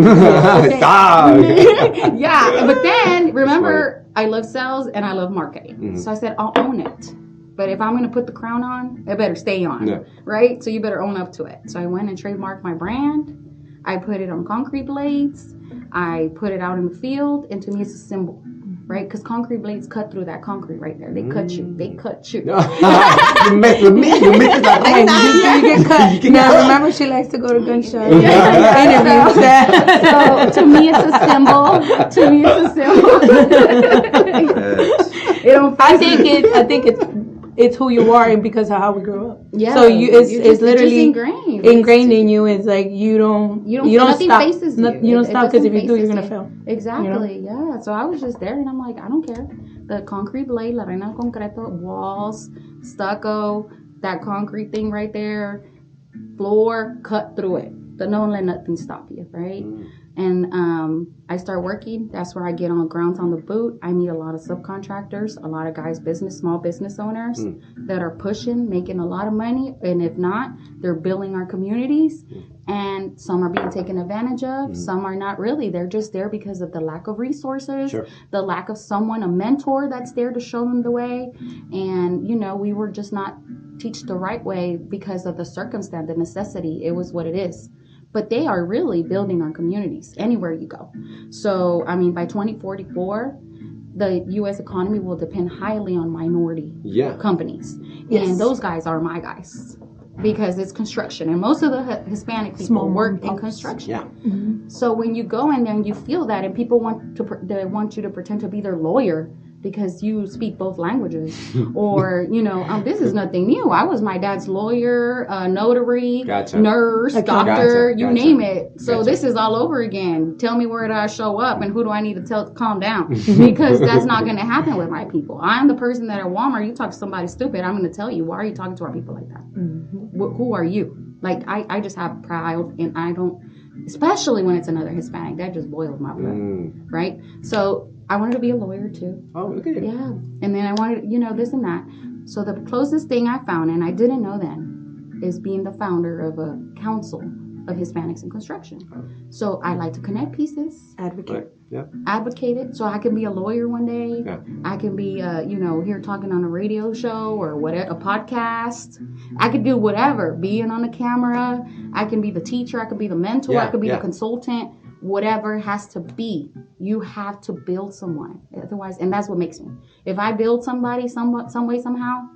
Yeah, but then remember, I love sales and I love marketing. So I said, I'll own it. But if I'm gonna put the crown on, it better stay on, right? So you better own up to it. So I went and trademarked my brand. I put it on concrete blades. I put it out in the field, and to me, it's a symbol. Right? Because concrete blades cut through that concrete right there. They cut you. They cut you. You mess with me. You mess with You get cut. Now, remember, she likes to go to gun shows. So to me, it's a symbol. I think it's who you are and because of how we grew up. Yeah. So it's literally ingrained in you. It's like you don't stop. You don't stop because if you do, you're gonna fail. Exactly. Yeah. So I was just there, and I'm like, I don't care. The concrete blade, La Reina Concreto, walls, stucco, that concrete thing right there, floor, cut through it. But don't let nothing stop you, right? And I start working. That's where I get on grounds on the boot. I meet a lot of subcontractors, a lot of guys, small business owners that are pushing, making a lot of money. And if not, they're building our communities. And some are being taken advantage of. Some are not really. They're just there because of the lack of resources, the lack of someone, a mentor that's there to show them the way. And, we were just not teach the right way because of the circumstance, the necessity. It was what it is. But they are really building our communities anywhere you go. So, by 2044, the U.S. economy will depend highly on minority companies. Yes. And those guys are my guys because it's construction. And most of the Hispanic people work in construction. Yeah. So when you go in there and you feel that and people they want you to pretend to be their lawyer because you speak both languages or, this is nothing new. I was my dad's lawyer, notary, nurse, doctor, you name it. So this is all over again. Tell me where do I show up and who do I need to tell to calm down? Because that's not going to happen with my people. I'm the person that at Walmart, you talk to somebody stupid, I'm going to tell you, why are you talking to our people like that? Who are you? Like, I just have pride and I don't, especially when it's another Hispanic, that just boils my blood, right? So I wanted to be a lawyer too. Oh, okay. Yeah. And then I wanted, this and that. So the closest thing I found, and I didn't know then, is being the founder of a council of Hispanics in construction. So I like to connect pieces, Advocate. Yeah. advocate it. So I can be a lawyer one day. Yeah. I can be, here talking on a radio show or whatever, a podcast. I could do whatever, being on the camera. I can be the teacher. I could be the mentor. I could be the consultant. Whatever it has to be, you have to build someone. Otherwise, and that's what makes me. If I build somebody some way, somehow,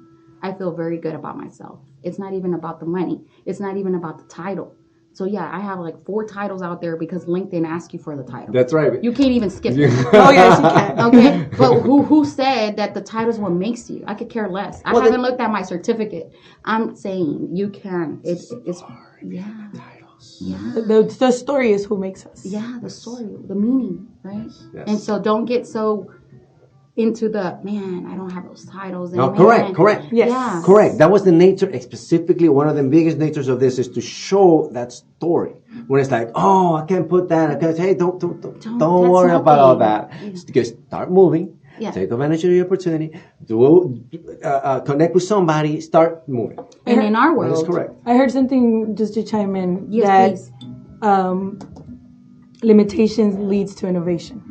I feel very good about myself. It's not even about the money. It's not even about the title. So yeah, I have like 4 titles out there because LinkedIn asks you for the title. That's right. You can't even skip it. Oh, yes, you can. Okay, but who said that the title is what makes you? I could care less. I haven't looked at my certificate. I'm saying you can. It's yeah. Yeah. The story is who makes us. Yeah, the story, the meaning, right? Yes. And so don't get so into the, man, I don't have those titles. And No, man, correct. Yes. Yeah. Correct. That was the nature, specifically one of the biggest natures of this is to show that story. When it's like, oh, I can't put that. I can't. Hey, don't that's worry about all that. nothing. Just start moving. Yeah. Take advantage of the opportunity. Connect with somebody. Start moving. And in our That is world, correct. I heard something, just to chime in, yes, that please. limitations leads to innovation.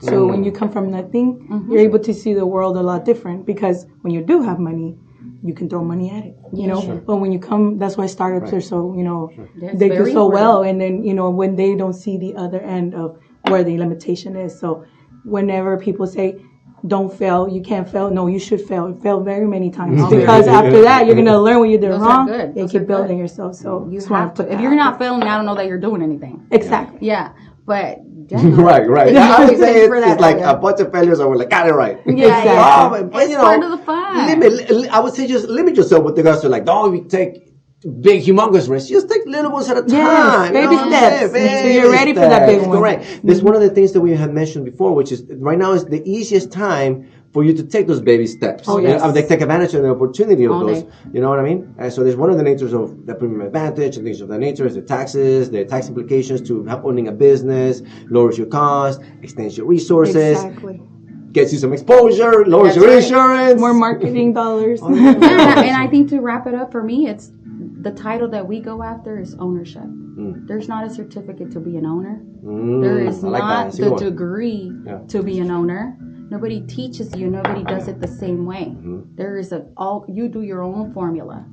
So when you come from nothing, you're able to see the world a lot different, because when you do have money, you can throw money at it, you know. Sure. But when you come, that's why startups are so, That's they do very so well. important. And then, when they don't see the other end of where the limitation is. So whenever people say, don't fail, you can't fail. No, you should fail. Fail very many times, because after that, you're going to learn what you did Those are wrong good. and Those keep are building good. yourself. So You just wanna have to. put If that you're out not there. failing, I don't know that you're doing anything. Exactly. Yeah, but Right. Yeah, I would say thanks for it's that, like yeah. a bunch of failures, and we're like, got it right. Yeah. But, It's part of the fun. I would say just limit yourself with regards to like, don't you take big, humongous risks. Just take little ones at a time. Yes, you baby know what I'm steps. saying? So you're ready for that big steps. one. Correct. That's one of the things that we have mentioned before, which is right now is the easiest time for you to take those baby steps. Oh, yes. They take advantage of the opportunity of All those. day. You know what I mean? And so there's one of the natures of the premium advantage and things of that nature is the taxes, the tax implications to help owning a business, lowers your cost, extends your resources, Exactly. gets you some exposure, lowers That's your right. insurance. More marketing dollars. Yeah, and I think to wrap it up for me, it's the title that we go after is ownership. There's not a certificate to be an owner. There is I like that. not That's a the good one. degree to be an owner. Nobody teaches you. Nobody does it the same way. There is you do your own formula,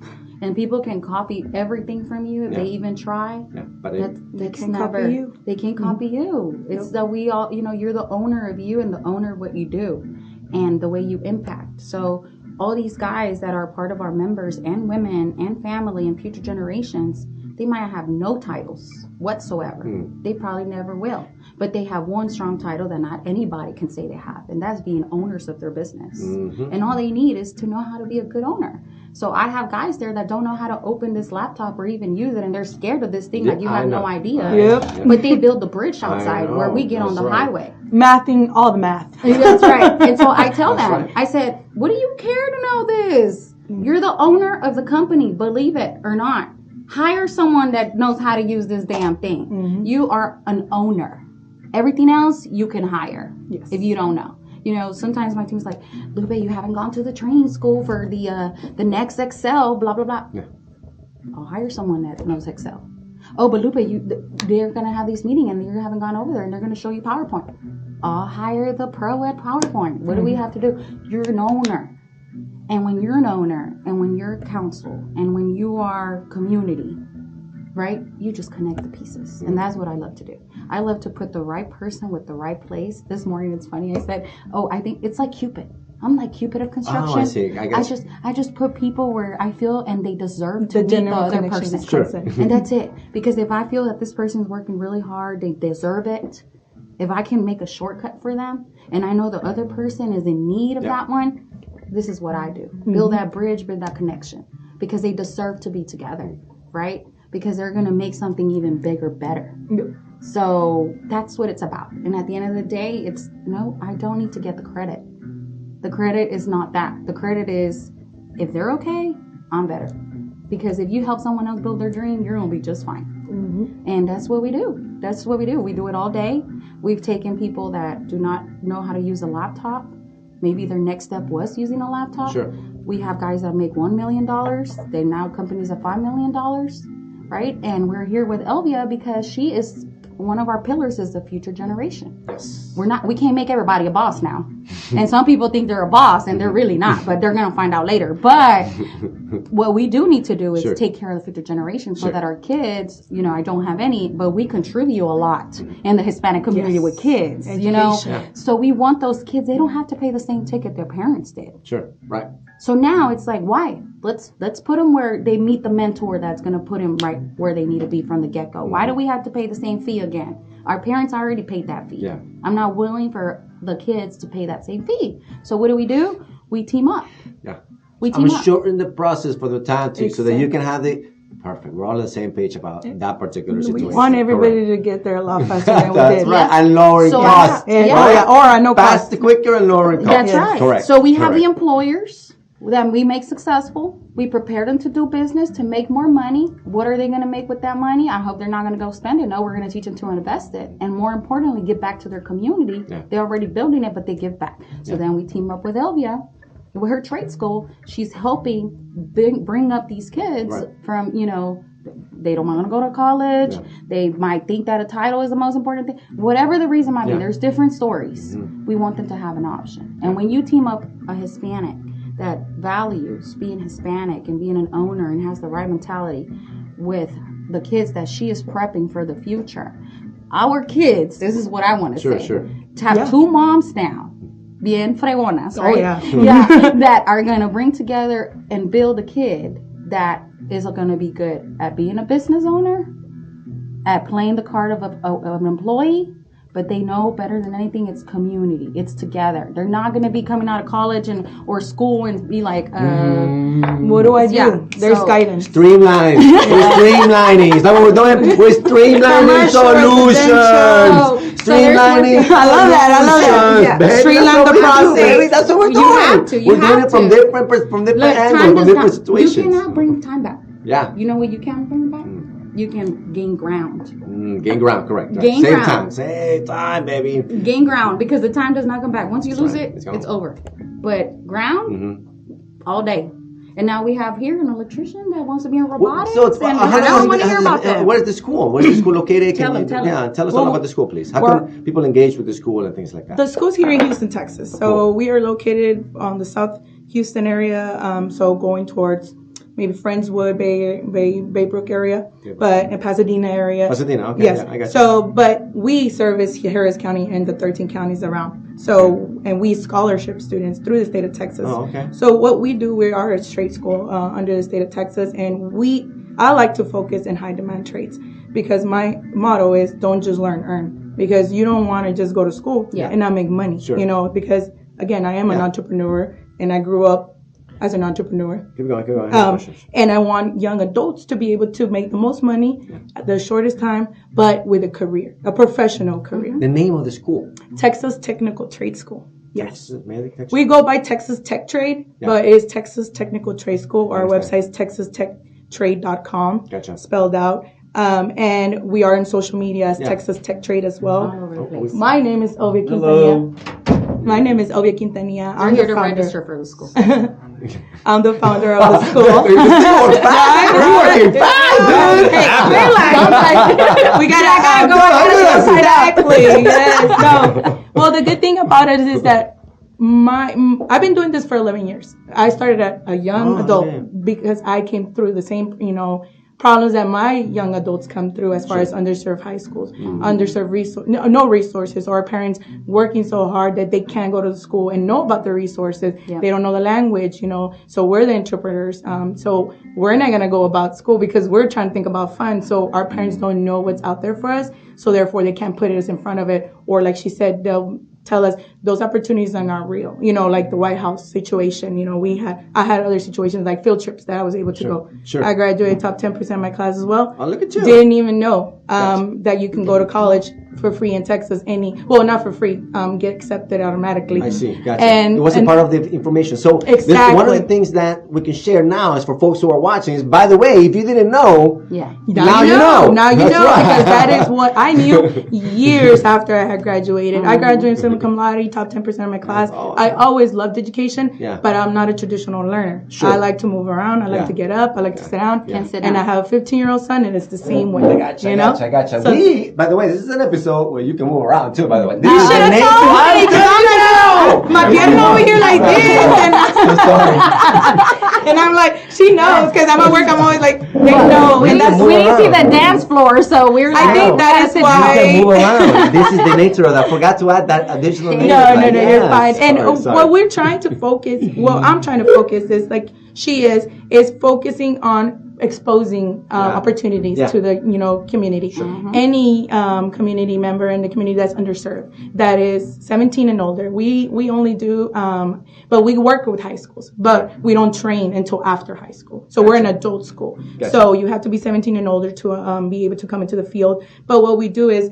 and people can copy everything from you if they even try. Yeah, but They can't never, copy you. They can't copy you. It's that we all, you're the owner of you and the owner of what you do and the way you impact. So all these guys that are part of our members and women and family and future generations, they might have no titles whatsoever. They probably never will. But they have one strong title that not anybody can say they have, and that's being owners of their business. And all they need is to know how to be a good owner. So I have guys there that don't know how to open this laptop or even use it, and they're scared of this thing like you I have no know. idea. Yep. But they build the bridge outside where know. we get on That's the right. highway. Mathing all the math. That's right. And so I tell That's them, right. I said, what do you care to know this? You're the owner of the company, believe it or not. Hire someone that knows how to use this damn thing. You are an owner. Everything else you can hire if you don't know. Sometimes my team's like, Lupe, you haven't gone to the training school for the next Excel, blah, blah, blah. Yeah. I'll hire someone that knows Excel. Oh, but Lupe, they're going to have this meeting and you haven't gone over there and they're going to show you PowerPoint. I'll hire the pro at PowerPoint. What do we have to do? You're an owner. And when you're an owner and when you're council and when you are community, right, you just connect the pieces. And that's what I love to do. I love to put the right person with the right place. This morning, it's funny. I said, I think it's like Cupid. I'm like Cupid of construction. Oh, I see. I guess. I just put people where I feel and they deserve to The meet the general other connection person. is constant. And that's it. Because if I feel that this person's working really hard, they deserve it. If I can make a shortcut for them and I know the other person is in need of that one, this is what I do. Build that bridge, build that connection. Because they deserve to be together, right? Because they're going to make something even bigger, better. So that's what it's about. And at the end of the day, I don't need to get the credit. The credit is not that. The credit is, if they're okay, I'm better. Because if you help someone else build their dream, you're going to be just fine. And that's what we do. That's what we do. We do it all day. We've taken people that do not know how to use a laptop. Maybe their next step was using a laptop. Sure. We have guys that make $1 million. They now companies at $5 million. right? And we're here with Elvia because she is one of our pillars is the future generation. Yes. We can't make everybody a boss now. And some people think they're a boss and they're really not, but they're going to find out later. But what we do need to do is take care of the future generation so that our kids, you know, I don't have any, but we contribute a lot in the Hispanic community with kids, you know. So we want those kids, they don't have to pay the same ticket their parents did. Sure, right. So now it's like, why? Let's put them where they meet the mentor that's going to put them right where they need to be from the get-go. Why do we have to pay the same fee again? Our parents already paid that fee. Yeah. I'm not willing for the kids to pay that same fee. So what do? We team up. Yeah. We team up. Shorten the process for the time too, so that you can have the perfect. We're all on the same page about that particular situation. We want everybody to get there a lot faster than we That's did. right. And lowering costs. Or I know costs. Faster, quicker, and lowering costs. That's right. Correct. So we have the employers that we make successful. We prepare them to do business, to make more money. What are they going to make with that money? I hope they're not going to go spend it. No, we're going to teach them to invest it. And more importantly, give back to their community. Yeah. They're already building it, but they give back. So then we team up with Elvia. With her trade school, she's helping bring up these kids from, you know, they don't want to go to college. Yeah. They might think that a title is the most important thing. Whatever the reason might be, there's different stories. Mm-hmm. We want them to have an option. And when you team up a Hispanic that values being Hispanic and being an owner and has the right mentality with the kids that she is prepping for the future, our kids, this is what I want to say, have two moms now, bien fregonas, right? That are going to bring together and build a kid that is going to be good at being a business owner, at playing the card of an employee, but they know better than anything it's community. It's together. They're not going to be coming out of college or school and be like, what do I do? Yeah, there's guidance. Streamline. We're streamlining. Is that what we're doing? We're streamlining solutions. Streamlining. I love that. Yeah. Streamline the process. That's what we're doing. We're doing it from different angles, from different situations. You cannot bring time back. Yeah. You know what you can bring back? You can gain ground. Gain ground, correct. Gain ground. Save time, baby. Gain ground, because the time does not come back. Once you lose it, it's over. But ground, all day. And now we have here an electrician that wants to be in robotics. I don't want to hear about that. Where's the school? Where's the school located? Tell us all about the school, please. How can people engage with the school and things like that? The school's here in Houston, Texas. So we are located on the South Houston area. So going towards maybe Friendswood, Baybrook area, but in Pasadena area. Pasadena, okay. Yes. Yeah, I got you. So, but we service Harris County and the 13 counties around. So, and we scholarship students through the state of Texas. Oh, okay. So what we do, we are a trade school under the state of Texas, and I like to focus in high demand trades because my motto is don't just learn, earn. Because you don't want to just go to school and not make money, you know, because again, I am an entrepreneur and I grew up as an entrepreneur. Keep going. And I want young adults to be able to make the most money at the shortest time, but with a career, a professional career. The name of the school? Texas Technical Trade School. Yes. Texas. We go by Texas Tech Trade, but it's Texas Technical Trade School. Our website is texastechtrade.com. Gotcha. Spelled out. And we are in social media as Texas Tech Trade as well. My name is Elvia Quintanilla. My name is Elvia Quintanilla. I'm here to register for the school. I'm the founder of the school. We're working fast, dude. We gotta go exactly. Yes. No. Well, the good thing about it is that I've been doing this for 11 years. I started at a young adult because I came through the same, problems that my young adults come through as far as underserved high schools, underserved no resources, or parents working so hard that they can't go to the school and know about the resources. Yeah. They don't know the language, so we're the interpreters. So we're not going to go about school because we're trying to think about fun. So our parents don't know what's out there for us. So therefore they can't put us in front of it. Or like she said, they'll tell us those opportunities are not real. Like the White House situation. I had other situations like field trips that I was able to go. Sure. I graduated top 10% of my class as well. Oh, look at you. Didn't even know that you can go to college for free in Texas. Not for free. Get accepted automatically. I see. Gotcha. And it wasn't part of the information. So exactly. One of the things that we can share now is for folks who are watching is, by the way, if you didn't know, now you know. Now you know, because that is what I knew years after I had graduated. I graduated summa cum laude, top 10% of my class. I always loved education, but I'm not a traditional learner. I like to move around. I like to get up. I like to sit down. And I have a 15-year-old son, and it's the same way. I gotcha. So, By the way, this is an episode where you can move around too, by the way. You should have told me, because I'm like, my piano over here like this. So sorry. And I'm like, she knows, because I'm at work, I'm always like, they know. We didn't see the dance floor, so we're like, I think that is You why. can move around. This is the nature of that. I forgot to add that additional nature. No, you're fine. And Sorry. what we're trying to focus, I'm trying to focus is like she is focusing on exposing opportunities to the community. Any community member in the community that's underserved, that is 17 and older. We only do, but we work with high schools, but we don't train until after high school. So we're an adult school. So you have to be 17 and older to be able to come into the field. But what we do is,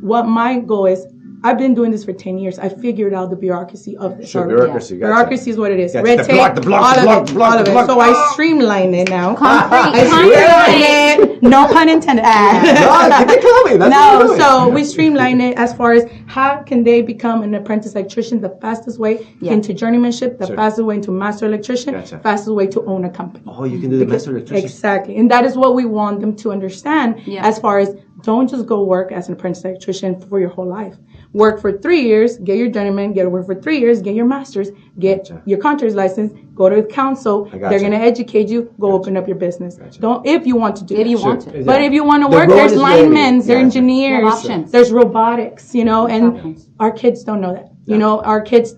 what my goal is, I've been doing this for 10 years. I figured out the bureaucracy of this. Bureaucracy. Gotcha. Bureaucracy is what it is. Gotcha. Red tape, all of it. So I streamline it now. I streamline it. No pun intended. No, keep it coming. That's what we're doing. So we streamline it as far as how can they become an apprentice electrician the fastest way into journeymanship, the fastest way into master electrician, fastest way to own a company. Oh, you can do the master electrician. Exactly. And that is what we want them to understand as far as, don't just go work as an apprentice electrician for your whole life. Work for 3 years, get your journeyman, get to work for 3 years, get your master's, get your contractor's license, go to the council. They're going to educate you, go open up your business. Don't, if you want to do it. If you want to. But if you want to work, there's linemen, there's engineers, options. there's robotics, and our kids don't know that. Our kids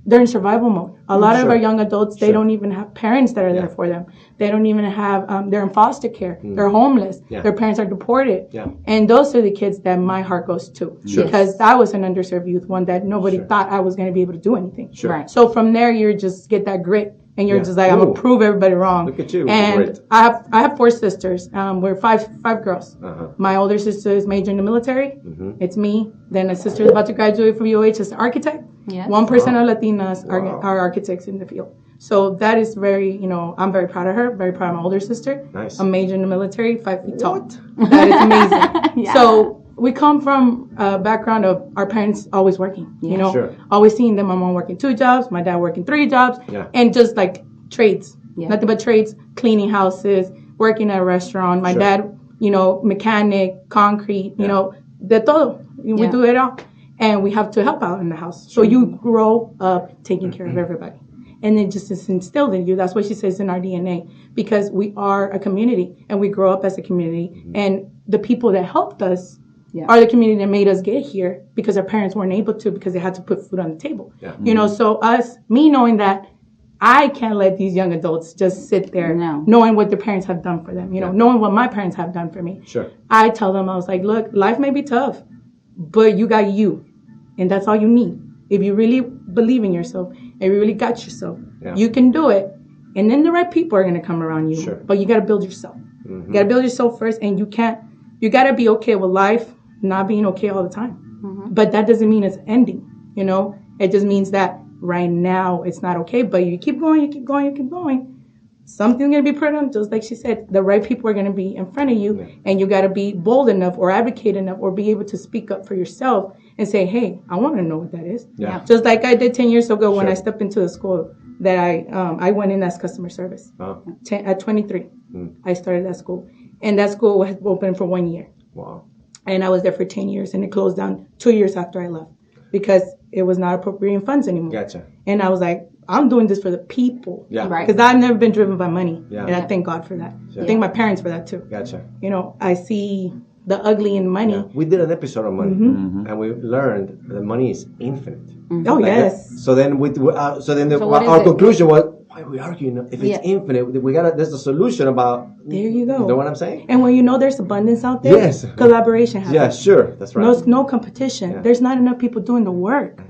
they're in survival mode. A lot of our young adults, they don't even have parents that are there for them. They don't even have, they're in foster care. They're homeless. Their parents are deported. And those are the kids that my heart goes to. Because I was an underserved youth, one that nobody thought I was going to be able to do anything. Right. So from there, you just get that grit. And you're just like, I'm going to prove everybody wrong. Look at you. And Great. I have 4 sisters. We're five girls. My older sister is major in the military. It's me. Then a sister is about to graduate from UH as an architect. 1% of Latinas are architects in the field. So that is very, I'm very proud of her. Very proud of my older sister. Nice. A major in the military, 5 feet tall. That is amazing. So we come from a background of our parents always working, always seeing them, my mom working 2 jobs, my dad working 3 jobs, and just like trades, nothing but trades, cleaning houses, working at a restaurant. My dad, mechanic, concrete, de todo. We do it all. And we have to help out in the house. So you grow up taking care of everybody. And it just is instilled in you. That's what she says in our DNA. Because we are a community and we grow up as a community. And the people that helped us are the community that made us get here because our parents weren't able to because they had to put food on the table. So me knowing that I can't let these young adults just sit there knowing what their parents have done for them, knowing what my parents have done for me. I tell them, I was like, look, life may be tough, but you got you. And that's all you need. If you really believe in yourself and you really got yourself, you can do it. And then the right people are going to come around you. But you got to build yourself. You got to build yourself first. And you got to be okay with life not being okay all the time. But that doesn't mean it's ending. It just means that right now it's not okay. But you keep going, you keep going, you keep going. Something's going to be put on, just like she said. The right people are going to be in front of you. And you got to be bold enough or advocate enough or be able to speak up for yourself and say, hey, I want to know what that is. Just like I did 10 years ago when I stepped into the school that I went in as customer service. At 23, I started that school. And that school was open for 1 year. Wow. And I was there for 10 years. And it closed down 2 years after I left because it was not appropriating funds anymore. Gotcha. And I was like, I'm doing this for the people. Right. Because I've never been driven by money. And I thank God for that. I thank my parents for that too. Gotcha. I see the ugly in money. We did an episode on money, and we learned that money is infinite. Oh, yes. So then, our conclusion was, why are we arguing? If it's infinite, there's a solution about. There you go. You know what I'm saying? And when there's abundance out there, collaboration happens. Yeah, sure, that's right. No competition. There's not enough people doing the work.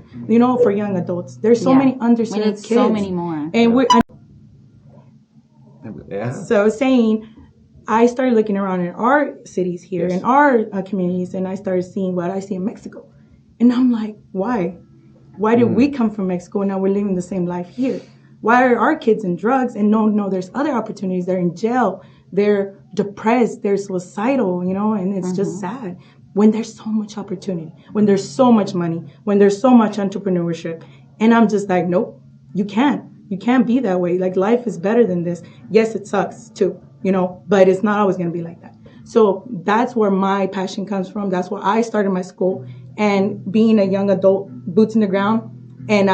For young adults, there's so many underserved we need kids. So many more. And Yeah. So saying, I started looking around in our cities here, in our communities, and I started seeing what I see in Mexico. And I'm like, why? Why did we come from Mexico and now we're living the same life here? Why are our kids in drugs and no, there's other opportunities. They're in jail. They're depressed. They're suicidal, and it's just sad. when there's so much opportunity, when there's so much money, when there's so much entrepreneurship. And I'm just like, nope, you can't be that way. Like, life is better than this. Yes, it sucks too, but it's not always going to be like that. So that's where my passion comes from. That's where I started my school. And being a young adult, boots in the ground. And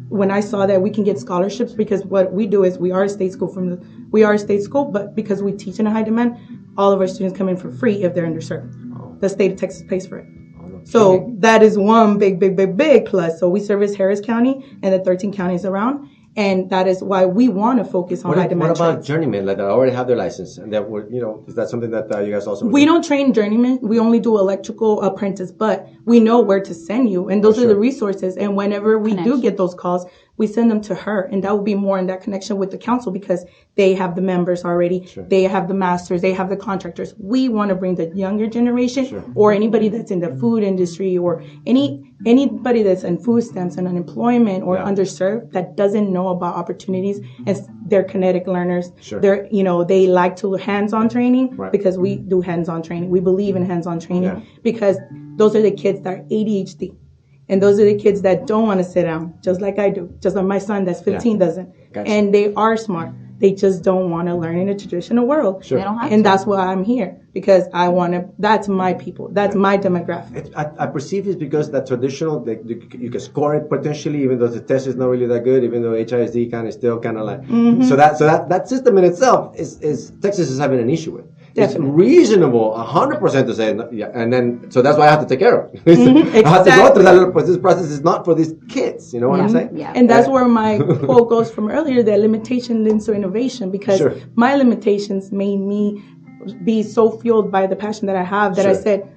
when I saw that we can get scholarships, because what we do is we are a state school, but because we teach in a high demand, all of our students come in for free if they're underserved. The state of Texas pays for it. So that is one big plus. So we service Harris County and the 13 counties around. And that is why we want to focus on high demand. What about trades. journeymen that already have their license and that were, is that something that you guys also? We don't train journeymen. We only do electrical apprentice, but we know where to send you, and those are the resources. And whenever we do get those calls, we send them to her, and that will be more in that connection with the council because they have the members already. Sure. They have the masters. They have the contractors. We want to bring the younger generation or anybody that's in the food industry or anybody that's in food stamps and unemployment or underserved that doesn't know about opportunities, and they're kinetic learners. Sure. They're, they like to hands-on training because we do hands-on training. We believe in hands-on training because those are the kids that are ADHD. And those are the kids that don't want to sit down, just like I do. Just like my son that's 15 doesn't. Gotcha. And they are smart. They just don't want to learn in a traditional world. Sure. They don't have to. That's why I'm here, because I want to, that's my people. That's my demographic. I perceive it's because that traditional, you can score it potentially, even though the test is not really that good, even though HISD kind of still kind of like, so that system in itself is Texas is having an issue with. Definitely. It's reasonable, 100% to say, and then, so that's why I have to take care of it. Exactly. I have to go through that little process. This process is not for these kids, you know what I'm saying? Yeah. And that's where my quote goes from earlier, that limitation leads to innovation, because my limitations made me be so fueled by the passion that I have that I said,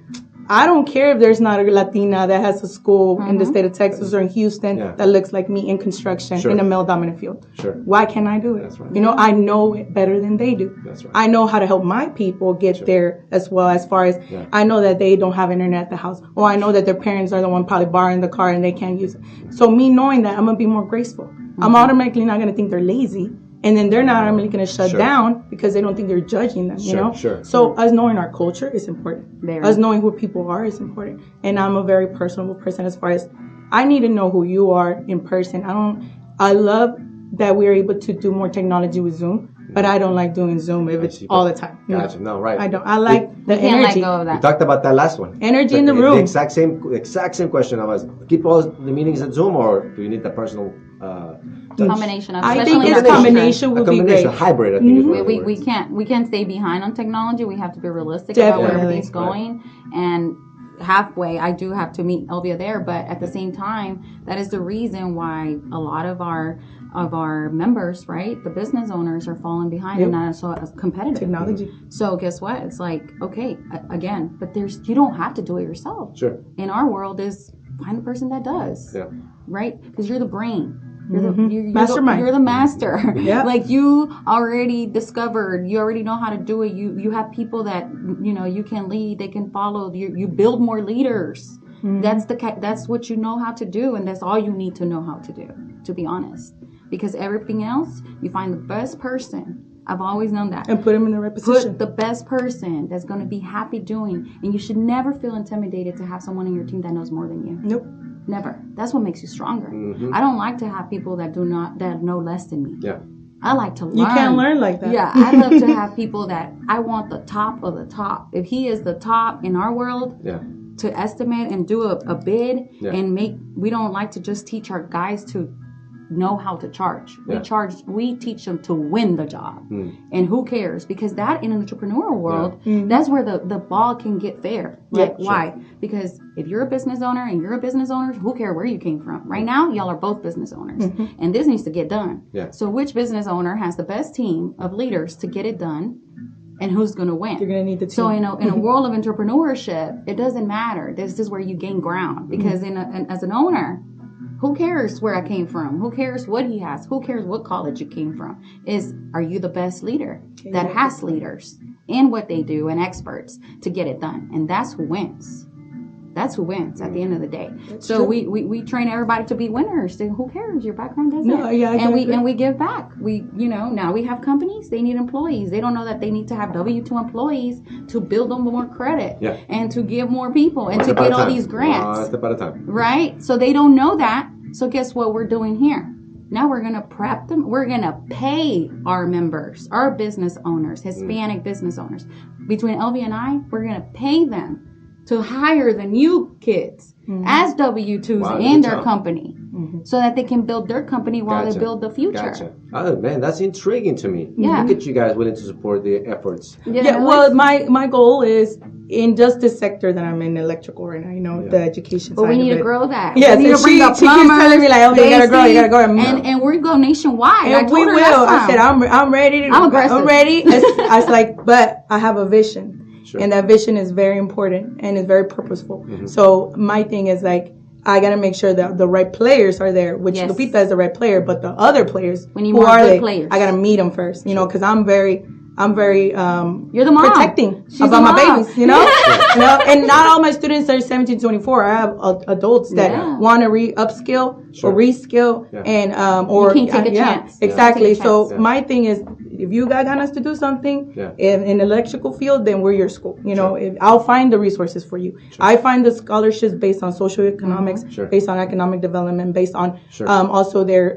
I don't care if there's not a Latina that has a school in the state of Texas or in Houston that looks like me in construction in a male-dominant field. Sure. Why can't I do it? That's right. I know it better than they do. That's right. I know how to help my people get there as well, as far as I know that they don't have internet at the house, or I know that their parents are the one probably borrowing the car and they can't use it. So me knowing that, I'm going to be more graceful. I'm automatically not going to think they're lazy. And then they're not really going to shut down because they don't think you're judging them, you know? Sure. So us knowing our culture is important. Us knowing who people are is important. And I'm a very personable person, as far as I need to know who you are in person. I love that we're able to do more technology with Zoom, but I don't like doing Zoom if it's all the time. Gotcha. No, right. I don't. I like the energy. Let go of that. We talked about that last one. Energy in the room. The exact same question. I was, keep all the meetings at Zoom, or do you need the personal combination of, I think a combination would be great. Hybrid, I think is what we can't stay behind on technology. We have to be realistic about where everything's going. And halfway, I do have to meet Elvia there, but at the same time, that is the reason why a lot of our members, right, the business owners, are falling behind and not so competitive. Technology. So guess what? It's like, okay, again, but you don't have to do it yourself. Sure. In our world, is find the person that does. Yeah. Right? Because you're the brain. You're Mastermind. You're the master. Yeah. Like, you already discovered. You already know how to do it. You have people that you can lead. They can follow. You build more leaders. That's what you know how to do, and that's all you need to know how to do. To be honest, because everything else, you find the best person. I've always known that. And put them in the right position. Put the best person that's going to be happy doing, and you should never feel intimidated to have someone in your team that knows more than you. Nope. Never. That's what makes you stronger. I don't like to have people that know less than me. Yeah. I like to learn. You can't learn like that. Yeah, I love to have people that I want the top of the top. If he is the top in our world, to estimate and do a bid and we don't like to just teach our guys to know how to charge. We teach them to win the job. And who cares? Because that, in an entrepreneurial world, that's where the ball can get fair. Like, why? Because if you're a business owner and you're a business owner, who cares where you came from? Right now, y'all are both business owners. And this needs to get done. So which business owner has the best team of leaders to get it done? And who's going to win? You're going to need the team. So in a world of entrepreneurship, it doesn't matter. This is where you gain ground. Because as an owner, who cares where I came from? Who cares what he has? Who cares what college you came from? Are you the best leader that has leaders in what they do and experts to get it done? And that's who wins. That's who wins at the end of the day. So we train everybody to be winners. Then who cares? Your background doesn't. No, yeah, and we give back. We now we have companies. They need employees. They don't know that they need to have W-2 employees to build them more credit and to give more people and to get all these grants. Step at a time. Right? So they don't know that. So guess what we're doing here? Now we're going to prep them. We're going to pay our members, our business owners, Hispanic business owners. Between Elvia and I, we're going to pay them to hire the new kids as W-2s in their company so that they can build their company while they build the future. Gotcha. Oh, man, that's intriguing to me. Yeah. Look at you guys willing to support the efforts. Yeah, well, my goal is in just this sector that I'm in, electrical right now, you know, the education but side we need of to it. grow that. Yes, we need and to bring the she keeps telling me like, oh, you gotta grow. And we go nationwide. And we will. I said, I'm ready. I'm aggressive. I'm ready. I was like, but I have a vision. Sure. And that vision is very important and it's very purposeful. So my thing is like, I gotta make sure that the right players are there, which Lupita is the right player, but the other players, we need who more are good they? players. I gotta meet them first, you know, because I'm very you're the mom. protecting She's about the my mom. babies, you know? You know, and not all my students are 17, 24. I have adults that want to upskill or reskill and or you can't take a chance. Exactly. Take a So chance. my thing is, if you got us to do something in the electrical field, then we're your school. You know, I'll find the resources for you. I find the scholarships based on socioeconomics, based on economic development, based on also their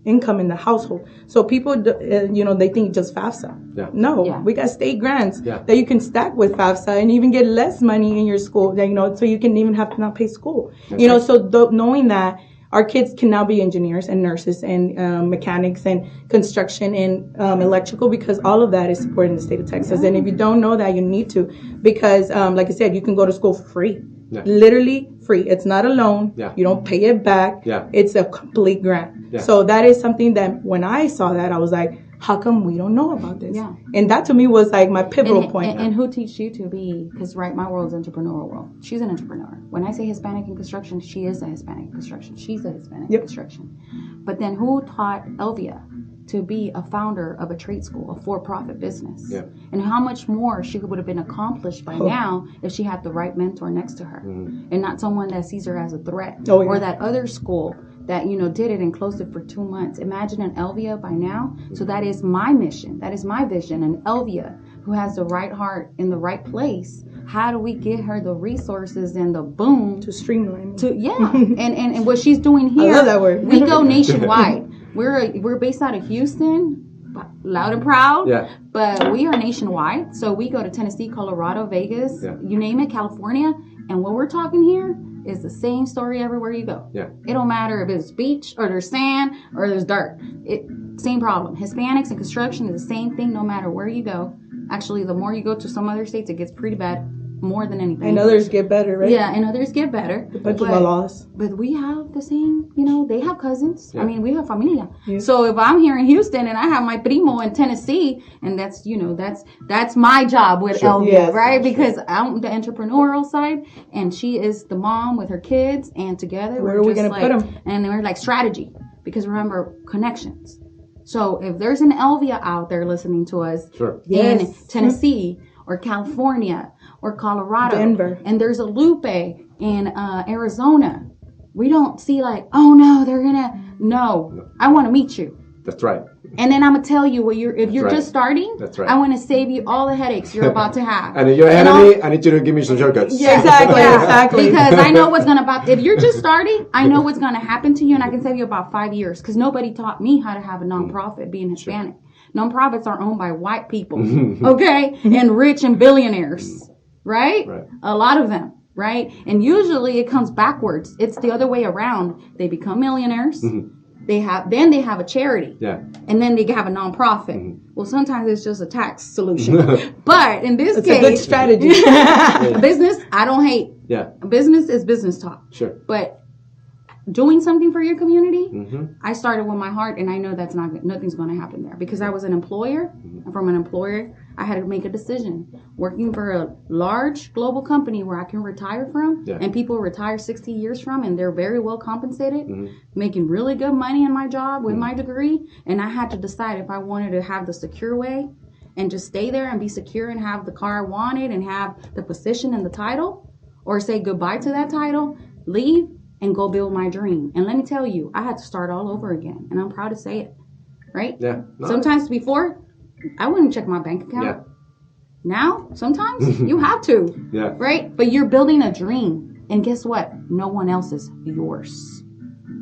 income in the household. So people, they think just FAFSA. Yeah. No, we got state grants that you can stack with FAFSA and even get less money in your school. So you can even have to not pay school. So knowing that. Our kids can now be engineers and nurses and mechanics and construction and electrical because all of that is supported in the state of Texas. And if you don't know that, you need to because, like I said, you can go to school for free. Literally free. It's not a loan. You don't pay it back. It's a complete grant. So that is something that when I saw that, I was like, how come we don't know about this? And that to me was like my pivotal point. And who teach you to be, because my world's entrepreneurial world. She's an entrepreneur. When I say Hispanic in construction, she is a Hispanic in construction. She's a Hispanic in construction. But then who taught Elvia to be a founder of a trade school, a for-profit business? And how much more she would have been accomplished by now if she had the right mentor next to her and not someone that sees her as a threat or that other school that, did it and closed it for 2 months. Imagine an Elvia by now. So that is my mission. That is my vision. An Elvia who has the right heart in the right place. How do we get her the resources and the boom to streamline? And what she's doing here. I love that word. We go nationwide. We're based out of Houston, loud and proud. But we are nationwide. So we go to Tennessee, Colorado, Vegas, you name it, California. And what we're talking here is the same story everywhere you go. It don't matter if it's beach or there's sand or there's dirt. Same problem. Hispanics and construction is the same thing no matter where you go. Actually, the more you go to some other states, it gets pretty bad more than anything. And others get better, right? Yeah, and others get better. Depends on the laws. But we have the same, they have cousins. I mean, we have familia. So if I'm here in Houston and I have my primo in Tennessee, and that's, that's my job with Elvia, right? Because I'm the entrepreneurial side, and she is the mom with her kids, and together where are we going to put them? And we're like strategy, because remember, connections. So if there's an Elvia out there listening to us in Tennessee or California or Colorado, Denver, and there's a Lupe in Arizona, we don't see like, oh no, they're gonna I want to meet you. That's right. And then I'm gonna tell you if you're just starting, I want to save you all the headaches you're about to have. And if you're ahead of me, I need you to give me some shortcuts. Exactly. Because I know what's if you're just starting, I know what's gonna happen to you, and I can save you about 5 years. Because nobody taught me how to have a nonprofit being Hispanic. Nonprofits are owned by white people, okay, and rich and billionaires, right? A lot of them. Right? And usually it comes backwards. It's the other way around. They become millionaires. They have a charity. And then they have a nonprofit. Well, sometimes it's just a tax solution. But in this case, it's a good strategy. Business, I don't hate. Business is business talk. But doing something for your community, I started with my heart, and I know that's nothing's going to happen there because I was an employer, and from an employer, I had to make a decision. Working for a large global company where I can retire from, and people retire 60 years from, and they're very well compensated, making really good money in my job with my degree, and I had to decide if I wanted to have the secure way and just stay there and be secure and have the car I wanted and have the position and the title, or say goodbye to that title, leave and go build my dream. And let me tell you, I had to start all over again, and I'm proud to say it. Right? Yeah. No. Sometimes before, I wouldn't check my bank account. Yeah. Now, sometimes you have to. Yeah. Right? But you're building a dream. And guess what? No one else is yours.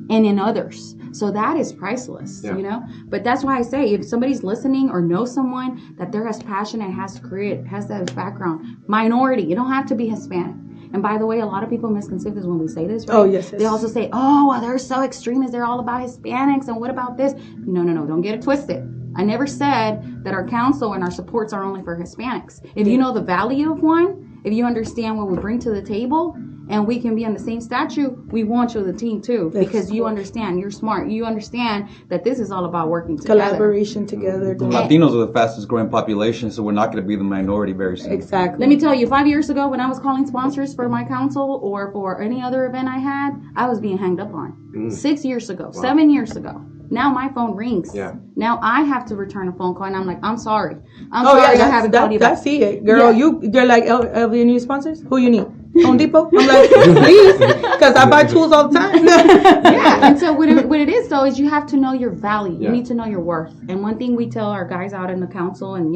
And in others. So that is priceless, Yeah. you know? But that's why I say, if somebody's listening or knows someone that they're as passionate, has that background, minority, you don't have to be Hispanic. And by the way, a lot of people misconceive this when we say this, right? Oh, yes. They also say, oh, well, they're so extremist. They're all about Hispanics. And what about this? No. Don't get it twisted. I never said that our council and our supports are only for Hispanics. If you know the value of one, if you understand what we bring to the table, and we can be on the same statue, we want you on the team too. Because you understand, you're smart. You understand that this is all about working together. Collaboration together. Latinos are the fastest growing population, so we're not going to be the minority very soon. Exactly. Let me tell you, 5 years ago when I was calling sponsors for my council or for any other event I had, I was being hanged up on. 6 years ago, 7 years ago. Now my phone rings. Yeah. Now I have to return a phone call, and I'm like, I'm sorry. I'm Oh sorry yeah, I haven't called you back. I see it, girl. Yeah. They're like, Elvia need sponsors. Who you need? Home Depot. I'm like, please, because I buy tools all the time. Yeah, and so what it is though is you have to know your value. You Yeah. need to know your worth. And one thing we tell our guys out in the council and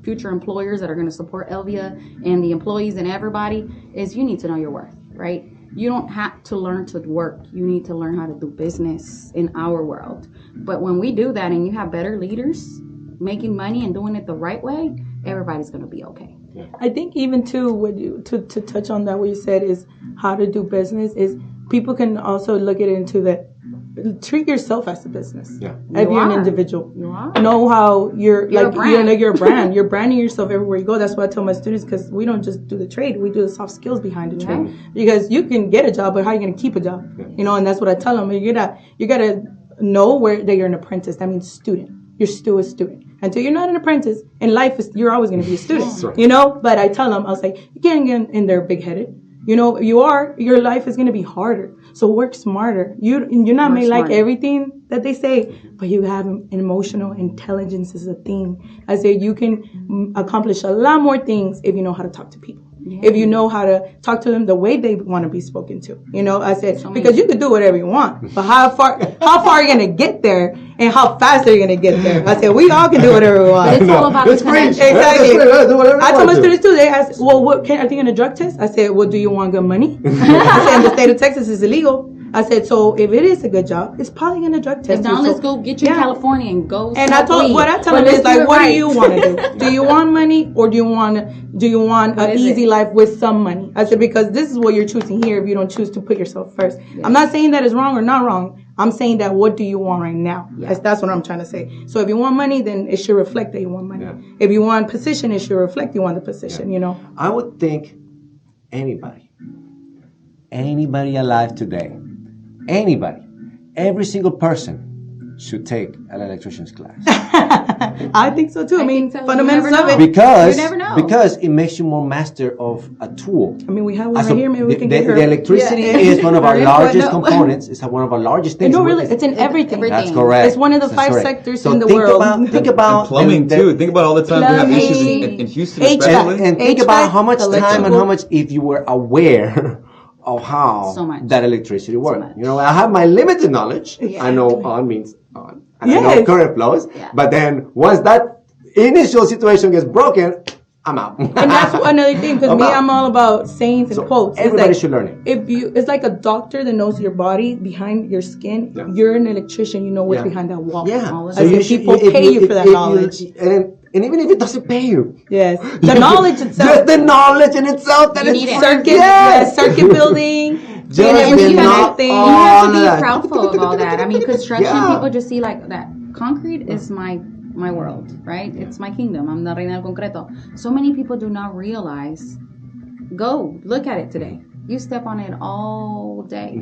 future employers that are going to support Elvia and the employees and everybody is you need to know your worth, right? You don't have to learn to work. You need to learn how to do business in our world. But when we do that and you have better leaders making money and doing it the right way, everybody's going to be okay. I think even too, what you to touch on that, what you said is how to do business is people can also look at it into that. Treat yourself as a business. Yeah. If you're an are. individual. You are. Know how you're You're a brand. you're a brand. You're branding yourself everywhere you go. That's what I tell my students, because we don't just do the trade, we do the soft skills behind the trade. Because you can get a job, but how are you going to keep a job? And that's what I tell them. You gotta know that you're an apprentice. That means student. You're still a student. Until you're not an apprentice, in life, you're always going to be a student. Right. But I tell them, I'll say, you can't get in there big-headed. Your life is going to be harder. So work smarter. You're not made like everything that they say, but you have an emotional intelligence is a thing. I say you can accomplish a lot more things if you know how to talk to people. Yeah. If you know how to talk to them the way they want to be spoken to. I said, because you could do whatever you want, but how far are you going to get there, and how fast are you going to get there? I said, we all can do whatever we want. But it's all about the connection. Exactly. I told my do. students too, they asked, well, are you going to drug test? I said, well, do you want good money? I said, in the state of Texas, it's illegal. I said, so if it is a good job, it's probably going to drug test If not, you. let's go get you in California and go. And I tell them is like, what do you want to do? Do you want money, or do you want an easy life with some money? I said, because this is what you're choosing here if you don't choose to put yourself first. Yeah. I'm not saying that is wrong or not wrong. I'm saying that what do you want right now? Yeah. That's what I'm trying to say. So if you want money, then it should reflect that you want money. Yeah. If you want position, it should reflect you want the position, I would think anybody alive today, every single person should take an electrician's class. I think so too. I mean, so. fundamentals of it. Because you never know. Because it makes you more master of a tool. I mean, we have one right here. Maybe we can the, get her. The electricity is one of our largest components. It's one of our largest things. No, really, it's in everything. That's correct. It's one of the That's 5 correct. sectors So in the world. Think about and plumbing too. Think about all the time we have issues in Houston, especially. And think about how much time electrical. and how much, if you were aware of how that electricity works. I have my limited knowledge. I know on means on. And I know current flows. Yeah. But then once that initial situation gets broken, I'm out. And that's another thing, because I'm all about sayings and quotes. Everybody should learn it. It's like a doctor that knows your body behind your skin. Yeah. You're an electrician. You know what's behind that wall. Yeah. So people pay you for that knowledge. And even if it doesn't pay you. Yes. The knowledge itself. Just the knowledge in itself. That it's circuit building. Just you have to be that. proudful of all that. I mean, construction people just see like that. Concrete is my world, right? It's my kingdom. I'm the reina del concreto. So many people do not realize. Go look at it today. You step on it all day.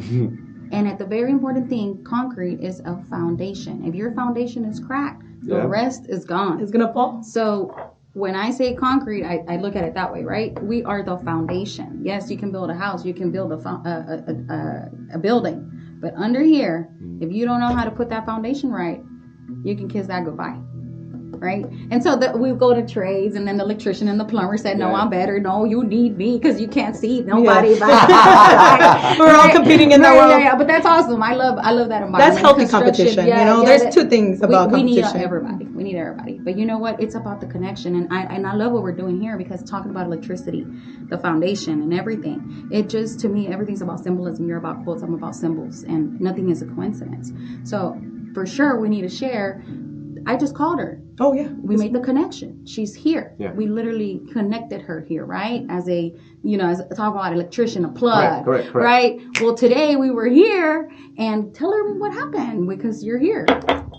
And at the very important thing, concrete is a foundation. If your foundation is cracked, the rest is gone. It's gonna fall. So when I say concrete, I look at it that way, right? We are the foundation. Yes, you can build a house, you can build a building, but under here, if you don't know how to put that foundation right, you can kiss that goodbye. right? And so we go to trades, and then the electrician and the plumber said, no, I'm better. No, you need me because you can't see nobody. Yeah. We're all competing in that world. Yeah, but that's awesome. I love that environment. That's healthy competition. There's two things about competition. We need everybody. But you know what? It's about the connection, and I love what we're doing here, because talking about electricity, the foundation, and everything. It just, to me, everything's about symbolism. You're about quotes. I'm about symbols, and nothing is a coincidence. So for sure, we need to share. I just called her. Oh, yeah. We made the connection. She's here. Yeah. We literally connected her here, right? As talk about electrician, a plug. Correct. Right? Well, today we were here, and tell her what happened, because you're here.